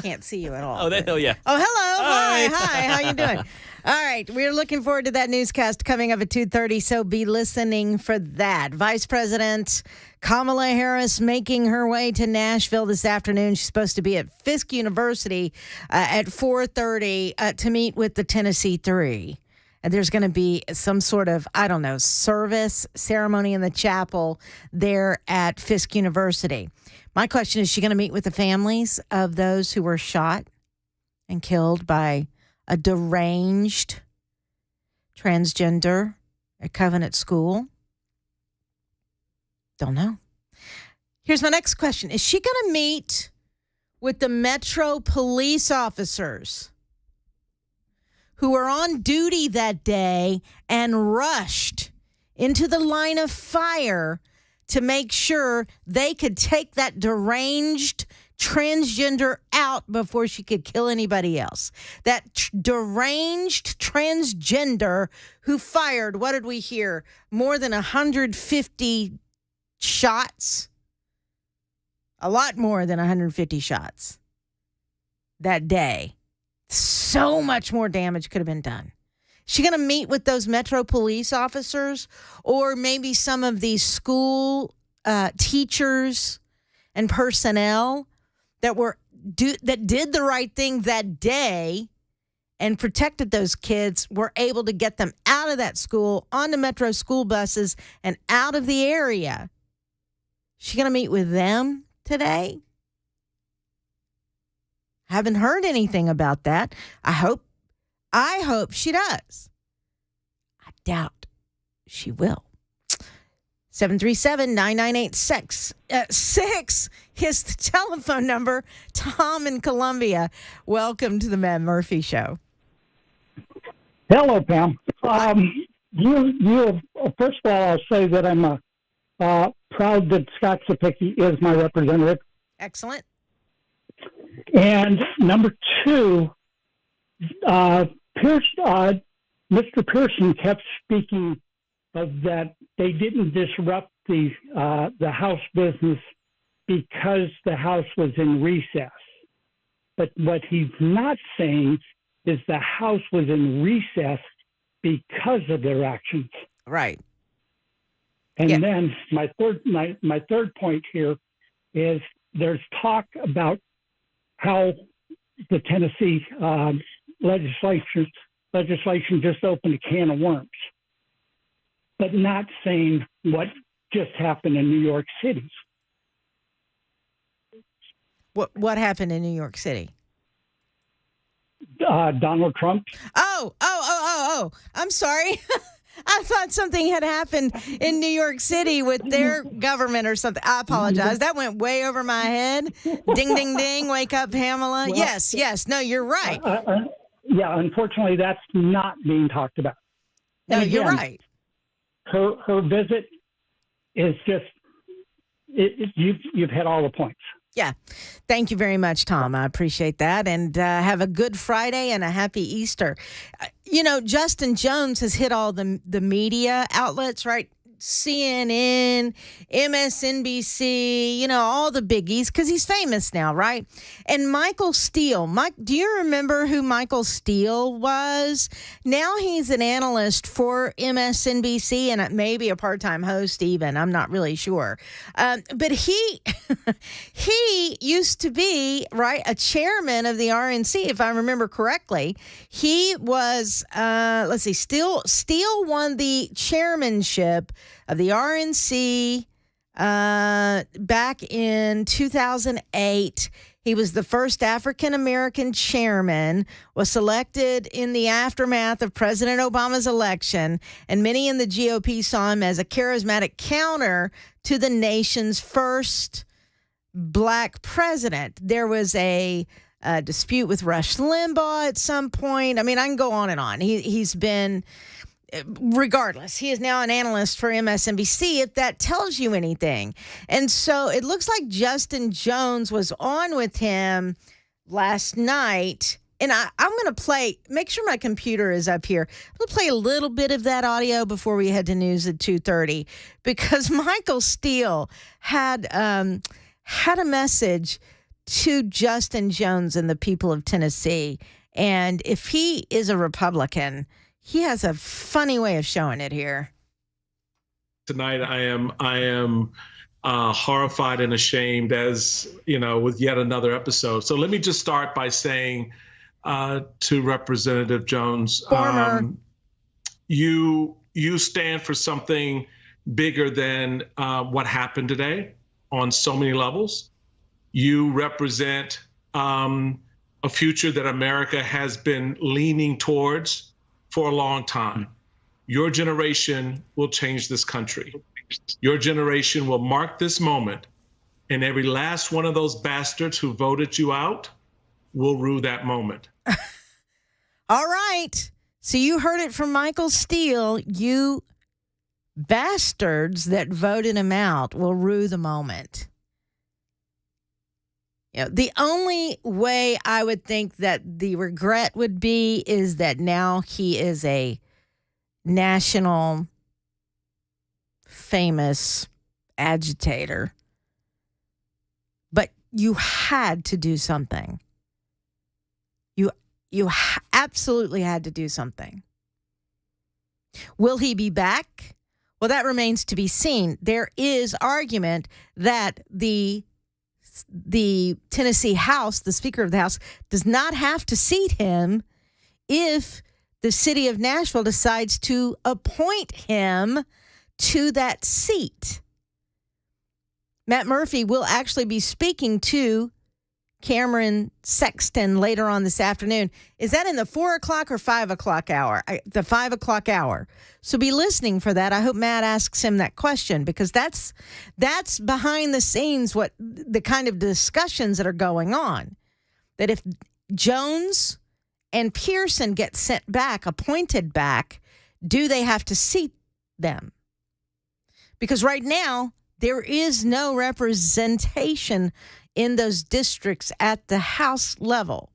Can't see you at all. Yeah. Oh, hello. Hi. How you doing? All right. We're looking forward to that newscast coming up at 2:30, so be listening for that. Vice President Kamala Harris making her way to Nashville this afternoon. She's supposed to be at Fisk University at 4:30 to meet with the Tennessee Three. And there's going to be some sort of, service, ceremony in the chapel there at Fisk University. My question is she going to meet with the families of those who were shot and killed by a deranged transgender at Covenant School? Don't know. Here's my next question. Is she going to meet with the Metro police officers who were on duty that day and rushed into the line of fire to make sure they could take that deranged transgender out before she could kill anybody else? That deranged transgender who fired, what did we hear, more than 150 shots? A lot more than 150 shots that day. So much more damage could have been done. She going to meet with those Metro police officers or maybe some of these school teachers and personnel that did the right thing that day and protected those kids, were able to get them out of that school, onto Metro school buses, and out of the area. She going to meet with them today? Haven't heard anything about that. I hope she does. I doubt she will. 737-9986 is the telephone number. Tom in Columbia. Welcome to the Matt Murphy Show. Hello, Pam. You. First of all, I'll say that I'm proud that Scott Sapicki is my representative. Excellent. And number two, Mr. Pearson kept speaking of that they didn't disrupt the House business because the House was in recess. But what he's not saying is the House was in recess because of their actions. Right. And then my third point here is there's talk about how the Tennessee legislation just opened a can of worms, but not saying what just happened in New York City. What happened in New York City? Donald Trump. Oh! I'm sorry. I thought something had happened in New York City with their government or something. I apologize. That went way over my head. Ding, ding, ding. Wake up, Pamela. Well, yes. No, you're right. Yeah, unfortunately, that's not being talked about. No, again, you're right. Her visit is just, you've hit all the points. Yeah. Thank you very much, Tom. I appreciate that. And have a good Friday and a happy Easter. Justin Jones has hit all the media outlets, right? CNN, MSNBC, all the biggies, because he's famous now, right? And Michael Steele. Do you remember who Michael Steele was? Now he's an analyst for MSNBC and maybe a part-time host even. I'm not really sure. But he used to be, right, a chairman of the RNC, if I remember correctly. He was, Steele won the chairmanship of the RNC back in 2008. He was the first African-American chairman, was selected in the aftermath of President Obama's election, and many in the GOP saw him as a charismatic counter to the nation's first black president. There was a dispute with Rush Limbaugh at some point. I mean, I can go on and on. He's been regardless, he is now an analyst for MSNBC, if that tells you anything. And so it looks like Justin Jones was on with him last night. And I'm going to make sure my computer is up here. I'm going to play a little bit of that audio before we head to news at 2:30, because Michael Steele had a message to Justin Jones and the people of Tennessee. And if he is a Republican, he has a funny way of showing it here. Tonight, I am horrified and ashamed, as you know, with yet another episode. So let me just start by saying to Representative Jones, you stand for something bigger than what happened today on so many levels. You represent a future that America has been leaning towards for a long time. Your generation will change this country. Your generation will mark this moment, and every last one of those bastards who voted you out will rue that moment. All right. So you heard it from Michael Steele. You bastards that voted him out will rue the moment. You know, the only way I would think that the regret would be is that now he is a national famous agitator. But you had to do something. You absolutely had to do something. Will he be back? Well, that remains to be seen. There is argument that the Tennessee House, the Speaker of the House, does not have to seat him if the city of Nashville decides to appoint him to that seat. Matt Murphy will actually be speaking to Cameron Sexton later on this afternoon. Is that in the 4 o'clock or 5 o'clock hour? The 5 o'clock hour. So be listening for that. I hope Matt asks him that question, because that's behind the scenes what the kind of discussions that are going on. That if Jones and Pearson get sent back, appointed back, do they have to seat them? Because right now, there is no representation in those districts at the House level.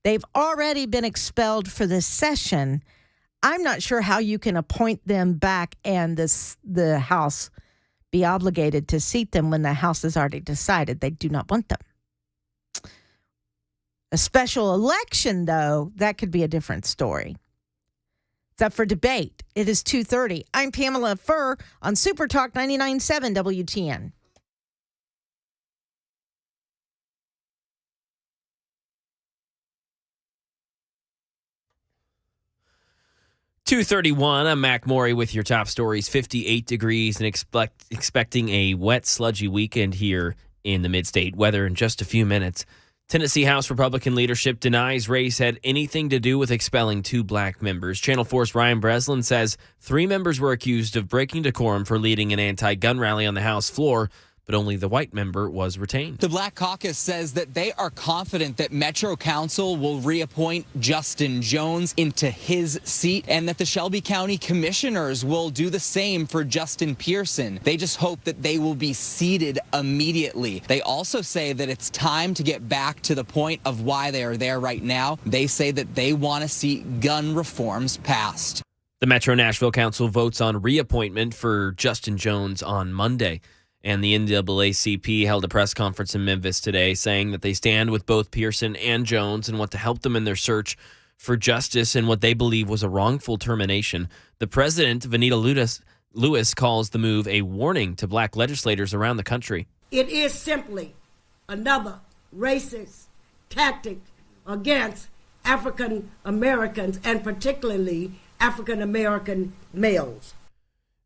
They've already been expelled for this session. I'm not sure how you can appoint them back and the House be obligated to seat them when the House has already decided they do not want them. A special election, though, that could be a different story. It's up for debate. It is 2:30. I'm Pamela Furr on Super Talk 99.7 WTN. .231, I'm Mac Morey with your top stories. 58 degrees and expecting a wet, sludgy weekend here in the mid-state. Weather in just a few minutes. Tennessee House Republican leadership denies race had anything to do with expelling 2 black members. Channel 4's Ryan Breslin says 3 members were accused of breaking decorum for leading an anti-gun rally on the House floor, but only the white member was retained. The Black Caucus says that they are confident that Metro Council will reappoint Justin Jones into his seat and that the Shelby County Commissioners will do the same for Justin Pearson. They just hope that they will be seated immediately. They also say that it's time to get back to the point of why they are there right now. They say that they want to see gun reforms passed. The Metro Nashville Council votes on reappointment for Justin Jones on Monday. And the NAACP held a press conference in Memphis today saying that they stand with both Pearson and Jones and want to help them in their search for justice in what they believe was a wrongful termination. The president, Vanita Lewis, calls the move a warning to black legislators around the country. It is simply another racist tactic against African Americans and particularly African American males.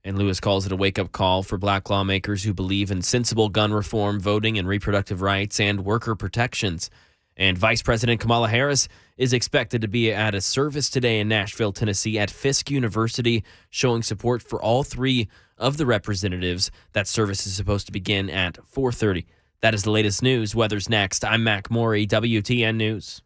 And Lewis calls it a wake-up call for black lawmakers who believe in sensible gun reform, voting and reproductive rights, and worker protections. And Vice President Kamala Harris is expected to be at a service today in Nashville, Tennessee at Fisk University, showing support for all 3 of the representatives. That service is supposed to begin at 4:30. That is the latest news. Weather's next. I'm Mac Morey, WTN News.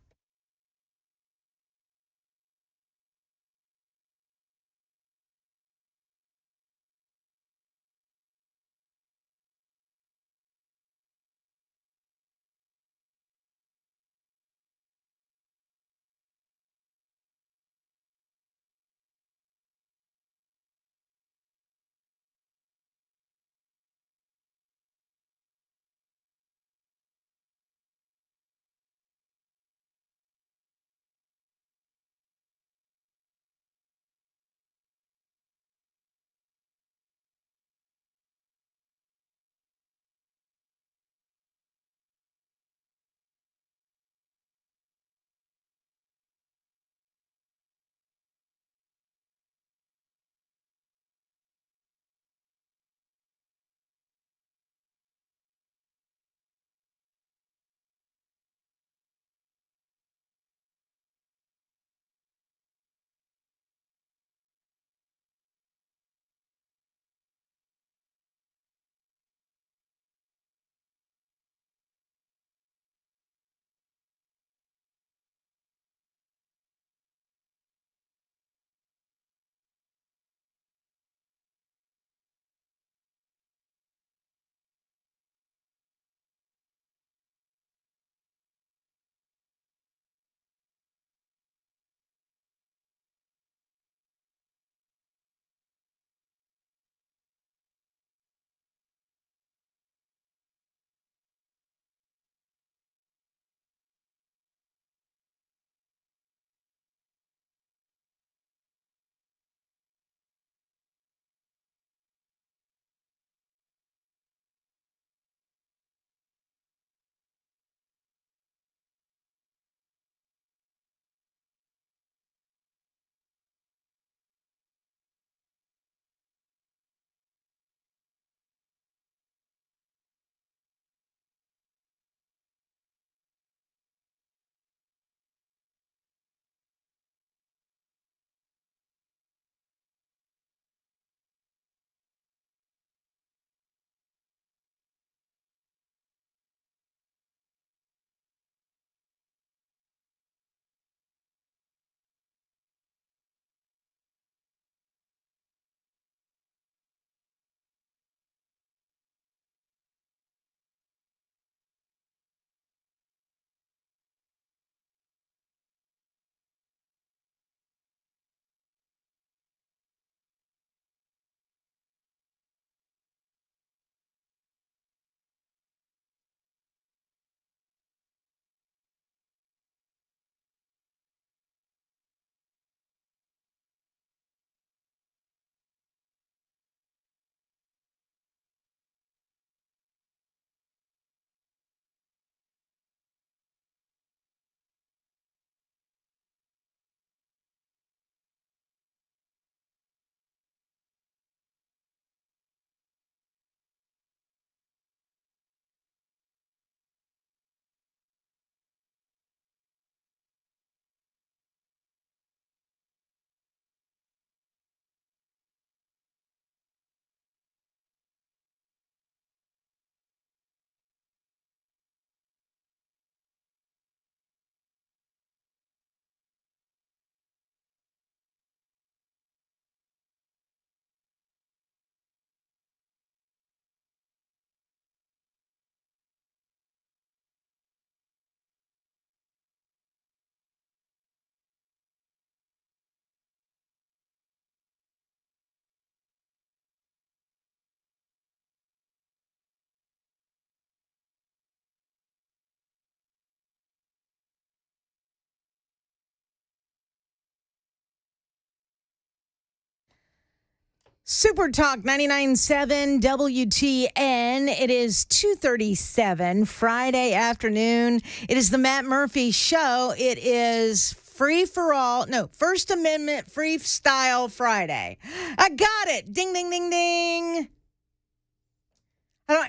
Super Talk 99.7 WTN. It is 2:37 Friday afternoon. It is the Matt Murphy Show. It is free for all. No, First Amendment Freestyle Friday. I got it. Ding, ding, ding, ding.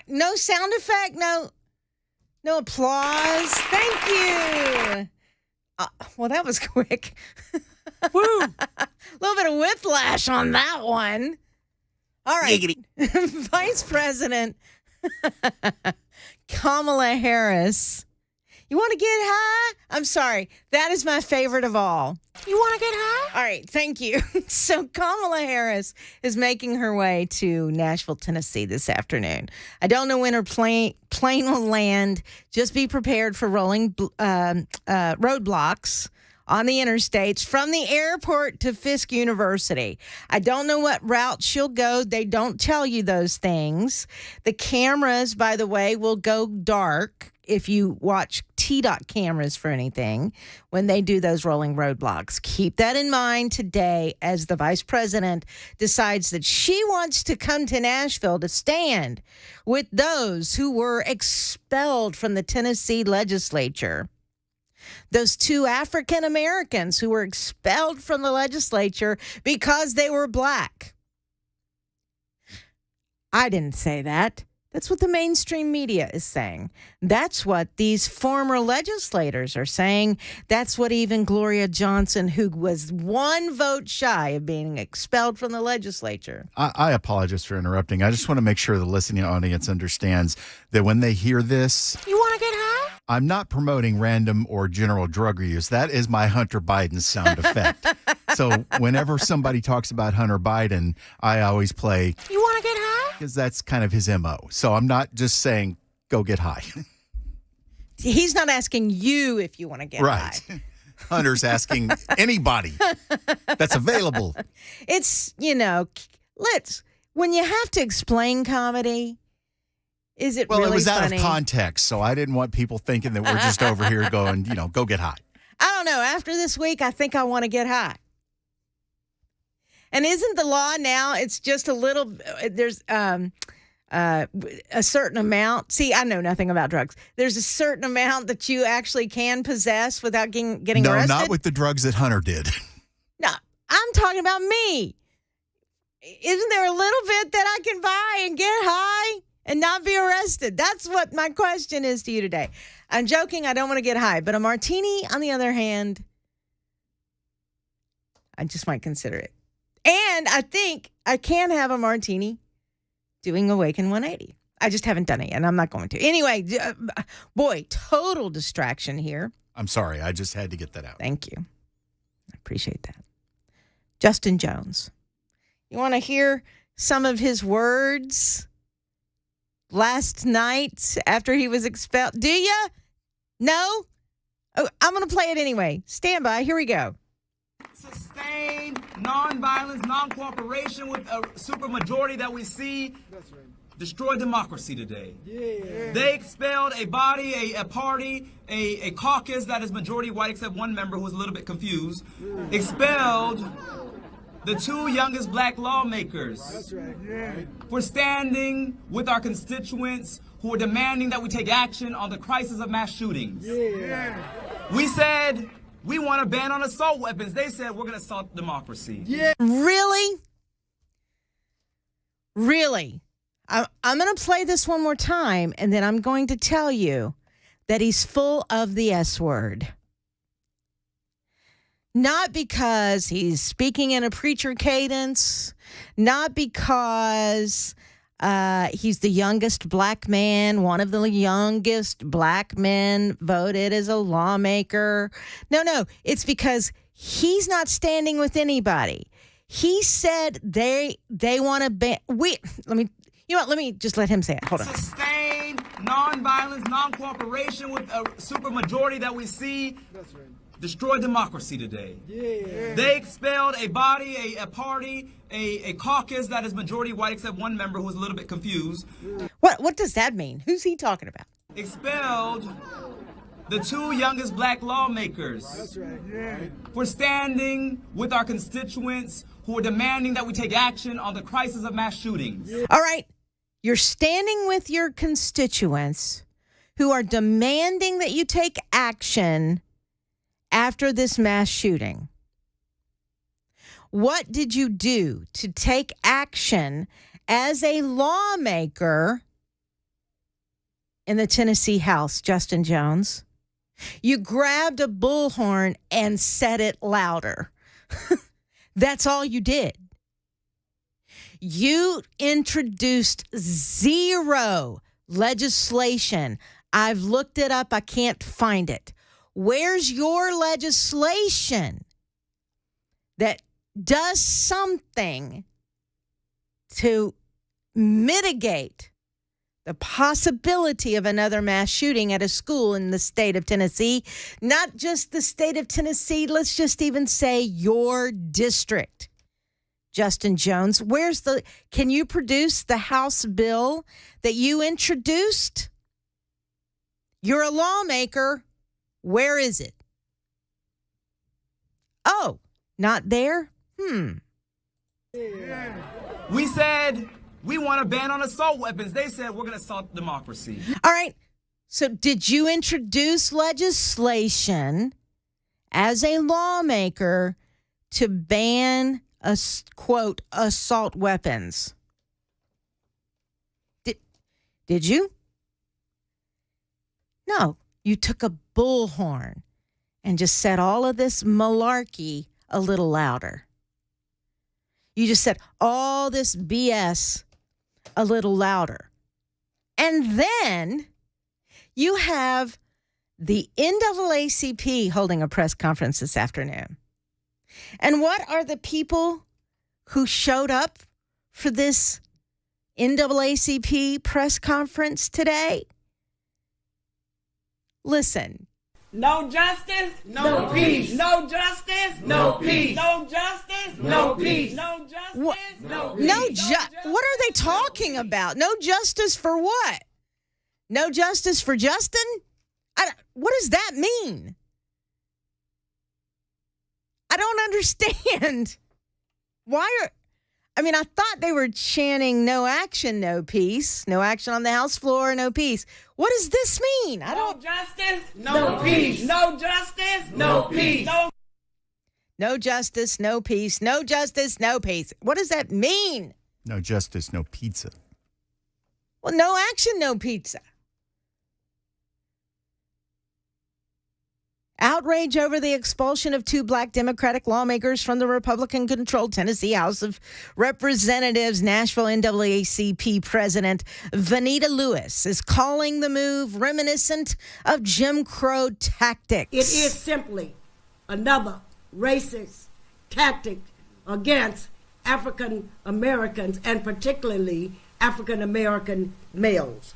No sound effect. No applause. Thank you. Well, that was quick. Woo. A little bit of whiplash on that one. All right. Vice President Kamala Harris. You want to get high? I'm sorry. That is my favorite of all. You want to get high? All right. Thank you. So Kamala Harris is making her way to Nashville, Tennessee this afternoon. I don't know when her plane will land. Just be prepared for rolling roadblocks on the interstates from the airport to Fisk University. I don't know what route she'll go. They don't tell you those things. The cameras, by the way, will go dark if you watch TDOT cameras for anything when they do those rolling roadblocks. Keep that in mind today as the vice president decides that she wants to come to Nashville to stand with those who were expelled from the Tennessee legislature. Those two African Americans who were expelled from the legislature because they were black. I didn't say that. That's what the mainstream media is saying. That's what these former legislators are saying. That's what even Gloria Johnson, who was one vote shy of being expelled from the legislature. I apologize for interrupting. I just want to make sure the listening audience understands that when they hear this, You want to get high? I'm not promoting random or general drug use. That is my Hunter Biden sound effect. So whenever somebody talks about Hunter Biden, I always play, You want to get high? because that's kind of his MO. So I'm not just saying, go get high. He's not asking you if you want to get right. high. Hunter's asking anybody that's available. It's, when you have to explain comedy, is it Well, really it was funny? out of context, so I didn't want people thinking that we're just over here going, go get high. I don't know. After this week, I think I want to get high. And isn't the law now, it's just a little, there's a certain amount. See, I know nothing about drugs. There's a certain amount that you actually can possess without getting No, arrested. not with the drugs that Hunter did. No, I'm talking about me. Isn't there a little bit that I can buy and get high and not be arrested? That's what my question is to you today. I'm joking. I don't want to get high. But a martini, on the other hand, I just might consider it. And I think I can have a martini doing Awaken 180. I just haven't done it yet, and I'm not going to. Anyway, boy, total distraction here. I'm sorry. I just had to get that out. Thank you. I appreciate that. Justin Jones. You want to hear some of his words last night after he was expelled? Do you? No? Oh, I'm going to play it anyway. Stand by. Here we go. Sustain nonviolence, non-cooperation with a supermajority that we see destroy democracy today. Yeah. They expelled a body, a party, a caucus that is majority white except one member who was a little bit confused. Expelled the two youngest black lawmakers. That's right. Yeah. For standing with our constituents who are demanding that we take action on the crisis of mass shootings. Yeah. We said we want a ban on assault weapons. They said we're going to assault democracy. Yeah. Really? Really? I'm going to play this one more time, and then I'm going to tell you that he's full of the S word. Not because he's speaking in a preacher cadence, not because he's the youngest black man, one of the youngest black men voted as a lawmaker. No, it's because he's not standing with anybody. He said they want to ban. Let me just let him say it. Hold on. Sustain nonviolence, non-cooperation with a supermajority that we see. That's right. Destroy democracy today. Yeah. They expelled a body, a party, a caucus that is majority white except one member who was a little bit confused. What does that mean? Who's he talking about? Expelled the two youngest black lawmakers for standing with our constituents who are demanding that we take action on the crisis of mass shootings. All right. You're standing with your constituents who are demanding that you take action after this mass shooting. What did you do to take action as a lawmaker in the Tennessee House, Justin Jones? You grabbed a bullhorn and said it louder. That's all you did. You introduced zero legislation. I've looked it up. I can't find it. Where's your legislation that does something to mitigate the possibility of another mass shooting at a school in the state of Tennessee? Not just the state of Tennessee, let's just even say your district. Justin Jones, can you produce the House bill that you introduced? You're a lawmaker. Where is it? Oh, not there? We said we want a ban on assault weapons. They said we're going to assault democracy. All right. So did you introduce legislation as a lawmaker to ban, quote, assault weapons? Did you? No. You took a bullhorn and just said all of this malarkey a little louder. You just said all this BS a little louder. And then you have the NAACP holding a press conference this afternoon. And what are the people who showed up for this NAACP press conference today? Listen. No justice, no peace. No justice, no peace. No justice, no peace. No justice, no peace. What are they talking about? No justice for what? No justice for Justin? What does that mean? I don't understand. I thought they were chanting no action, no peace. No action on the House floor, no peace. What does this mean? No justice, no peace. No justice, no peace. No justice, no peace. No justice, no peace. What does that mean? No justice, no pizza. Well, no action, no pizza. Outrage over the expulsion of two black Democratic lawmakers from the Republican-controlled Tennessee House of Representatives. Nashville NAACP President Vanita Lewis is calling the move reminiscent of Jim Crow tactics. It is simply another racist tactic against African Americans and particularly African American males.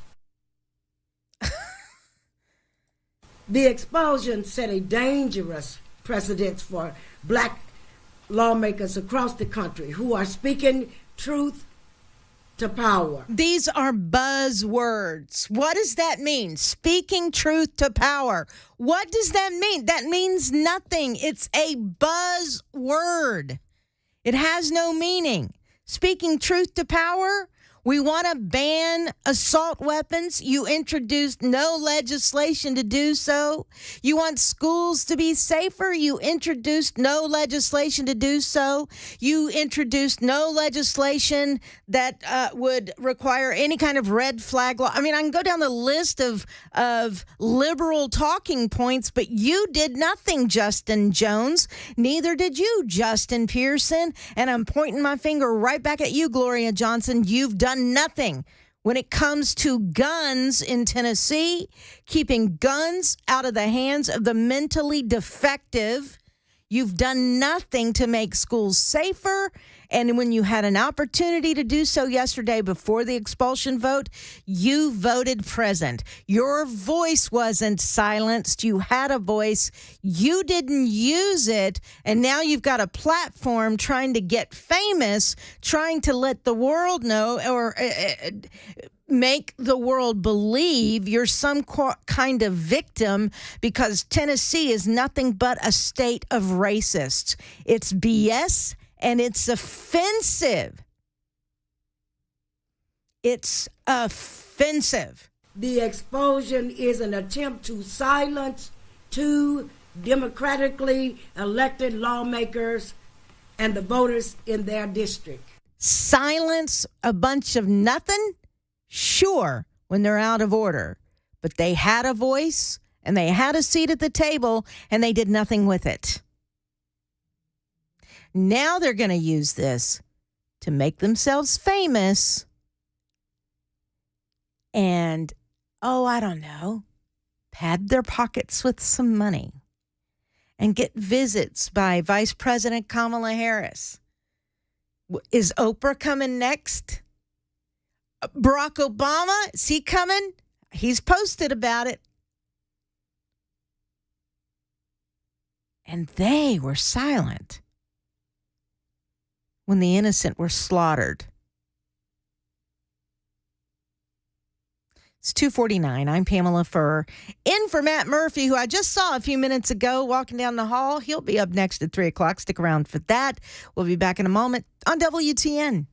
The expulsion set a dangerous precedent for black lawmakers across the country who are speaking truth to power. These are buzzwords. What does that mean? Speaking truth to power. What does that mean? That means nothing. It's a buzzword. It has no meaning. Speaking truth to power. We want to ban assault weapons. You introduced no legislation to do so. You want schools to be safer. You introduced no legislation to do so. You introduced no legislation that would require any kind of red flag law. I can go down the list of liberal talking points, but you did nothing, Justin Jones. Neither did you, Justin Pearson. And I'm pointing my finger right back at you, Gloria Johnson. You've done nothing when it comes to guns in Tennessee, keeping guns out of the hands of the mentally defective. You've done nothing to make schools safer. And when you had an opportunity to do so yesterday before the expulsion vote, you voted present. Your voice wasn't silenced. You had a voice. You didn't use it. And now you've got a platform trying to get famous, trying to let the world know or make the world believe you're some kind of victim because Tennessee is nothing but a state of racists. It's BS and it's offensive. It's offensive. The expulsion is an attempt to silence two democratically elected lawmakers and the voters in their district. Silence a bunch of nothing? Sure, when they're out of order. But they had a voice and they had a seat at the table and they did nothing with it. Now they're going to use this to make themselves famous and, I don't know, pad their pockets with some money and get visits by Vice President Kamala Harris. Is Oprah coming next? Barack Obama, is he coming? He's posted about it. And they were silent when the innocent were slaughtered. It's 2:49. I'm Pamela Furr. In for Matt Murphy, who I just saw a few minutes ago walking down the hall. He'll be up next at 3 o'clock. Stick around for that. We'll be back in a moment on WTN.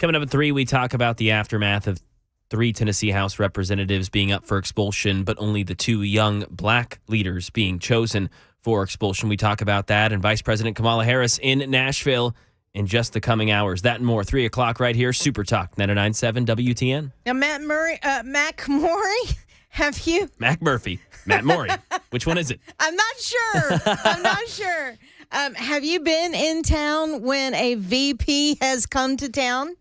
Coming up at 3, we talk about the aftermath of 3 Tennessee House representatives being up for expulsion, but only the 2 young black leaders being chosen for expulsion. We talk about that and Vice President Kamala Harris in Nashville in just the coming hours. That and more. 3 o'clock right here. Super Talk 99.7 WTN. Now, Mac Murray, have you? Matt Murray. Which one is it? I'm not sure. Have you been in town when a VP has come to town?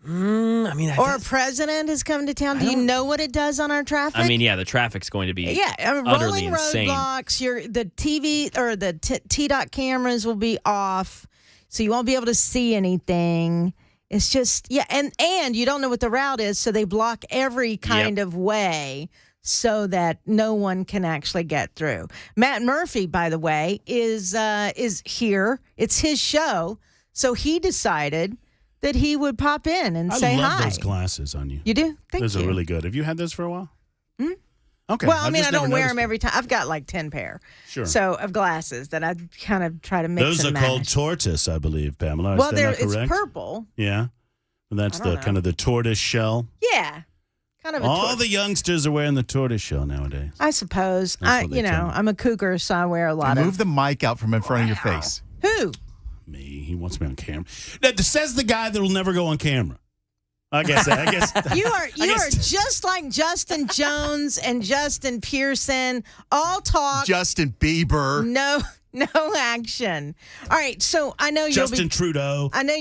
Or a president has come to town? Do you know what it does on our traffic? I mean, yeah, the traffic's going to be utterly rolling insane. roadblocks. The TV or the T-Dot cameras will be off, so you won't be able to see anything. It's just, and you don't know what the route is, so they block every kind of way so that no one can actually get through. Matt Murphy, by the way, is here. It's his show, so he decided that he would pop in and say hi. I love those glasses on you. You do? Thank you. Those are really good. Have you had those for a while? Hmm? Okay. Well, I mean, I don't wear them every time. I've got like 10 pair. Sure. So of glasses that I kind of try to mix Those and are match. called tortoise, I believe, Pamela. Well, Is that it's correct? purple. Yeah. And that's I don't the kind of the tortoise shell. Yeah. Kind of a All the youngsters are wearing the tortoise shell nowadays. I suppose. That's what they tell me. I'm a cougar, so I wear a lot Move the mic out from in front of your face. Who? Me. He wants me on camera. That says the guy that will never go on camera. I guess. You are just like Justin Jones and Justin Pearson. All talk. Justin Bieber. No action. All right, so I know Justin Trudeau. I know.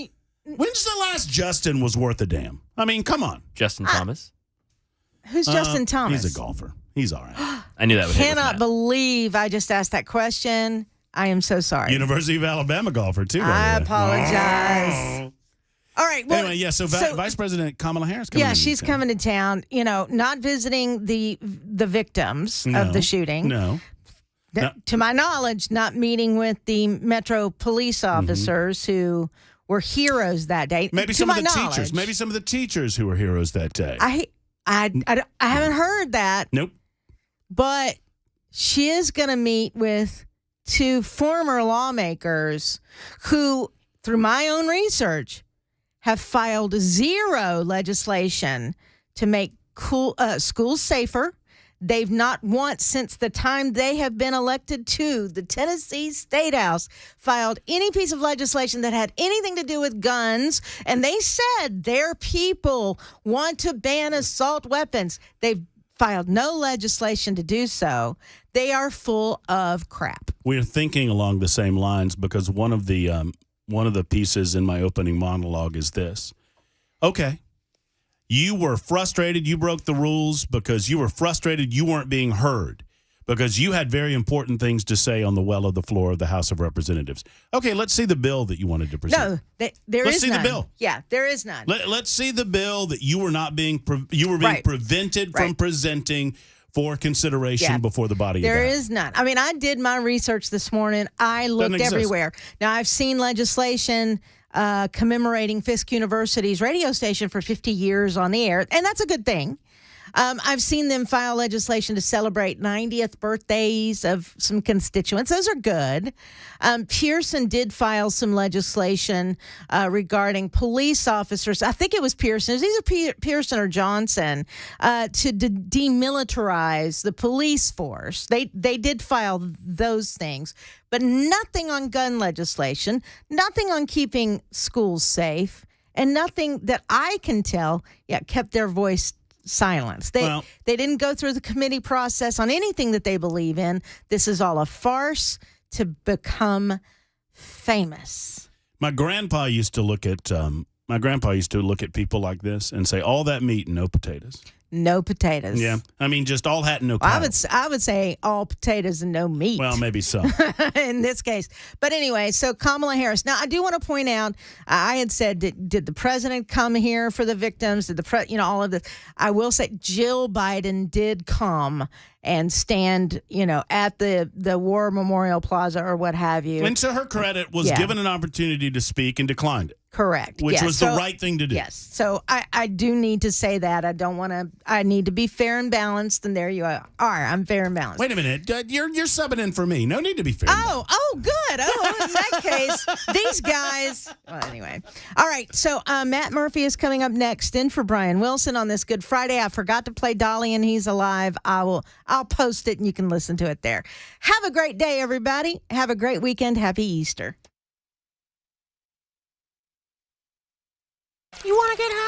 When's the last Justin was worth a damn? I mean, come on. Justin Thomas. Who's Justin Thomas? He's a golfer. He's all right. I knew that would hit with Cannot Matt. believe I just asked that question. I am so sorry. University of Alabama golfer, too. I apologize. All right. Well, Anyway, so Vice President Kamala Harris coming yeah, in she's town. coming to town. Not visiting the victims of the shooting. No. To my knowledge, not meeting with the Metro police officers who were heroes that day. Maybe To some of my the knowledge. teachers. Maybe some of the teachers who were heroes that day. I haven't heard that. Nope. But she is going to meet with 2 former lawmakers who, through my own research, have filed 0 legislation to make schools safer. They've not once since the time they have been elected to the Tennessee State House filed any piece of legislation that had anything to do with guns. And they said their people want to ban assault weapons. They've filed no legislation to do so. They are full of crap. We're thinking along the same lines because one of the pieces in my opening monologue is this. Okay. You were frustrated. You broke the rules because you were frustrated. You weren't being heard because you had very important things to say on the well of the floor of the House of Representatives. Okay, let's see the bill that you wanted to present. No, there Let's is see none. the bill. Yeah, there is none. Let's see the bill that you were not being prevented from presenting for consideration before the body of the There House. is none. I mean, I did my research this morning. I looked exist. everywhere. Now, I've seen legislation commemorating Fisk University's radio station for 50 years on the air, and that's a good thing. I've seen them file legislation to celebrate 90th birthdays of some constituents. Those are good. Pearson did file some legislation regarding police officers. I think it was Pearson. It was either Pearson or Johnson to demilitarize the police force. They did file those things, but nothing on gun legislation, nothing on keeping schools safe, and nothing that I can tell kept their voice silence. They didn't go through the committee process on anything that they believe in. This is all a farce to become famous. My grandpa used to look at people like this and say, "All that meat and no potatoes." No potatoes. Yeah, I mean, just all hat and no Well, cow. I would say all potatoes and no meat. Well, maybe so. In this case. But anyway, so Kamala Harris. Now, I do want to point out, I had said, did the president come here for the victims? Did all of this? I will say Jill Biden did come and stand, at the War Memorial Plaza or what have you. And to her credit, was given an opportunity to speak and declined it. Correct. Which was the right thing to do. Yes. So I do need to say that. I need to be fair and balanced, and there you are. I'm fair and balanced. Wait a minute. You're subbing in for me. No need to be fair. Oh, good. Oh, in that days, these guys. Well, anyway. All right. So Matt Murphy is coming up next in for Brian Wilson on this Good Friday. I forgot to play Dolly and He's Alive. I'll post it and you can listen to it there. Have a great day, everybody. Have a great weekend. Happy Easter. You want to get high?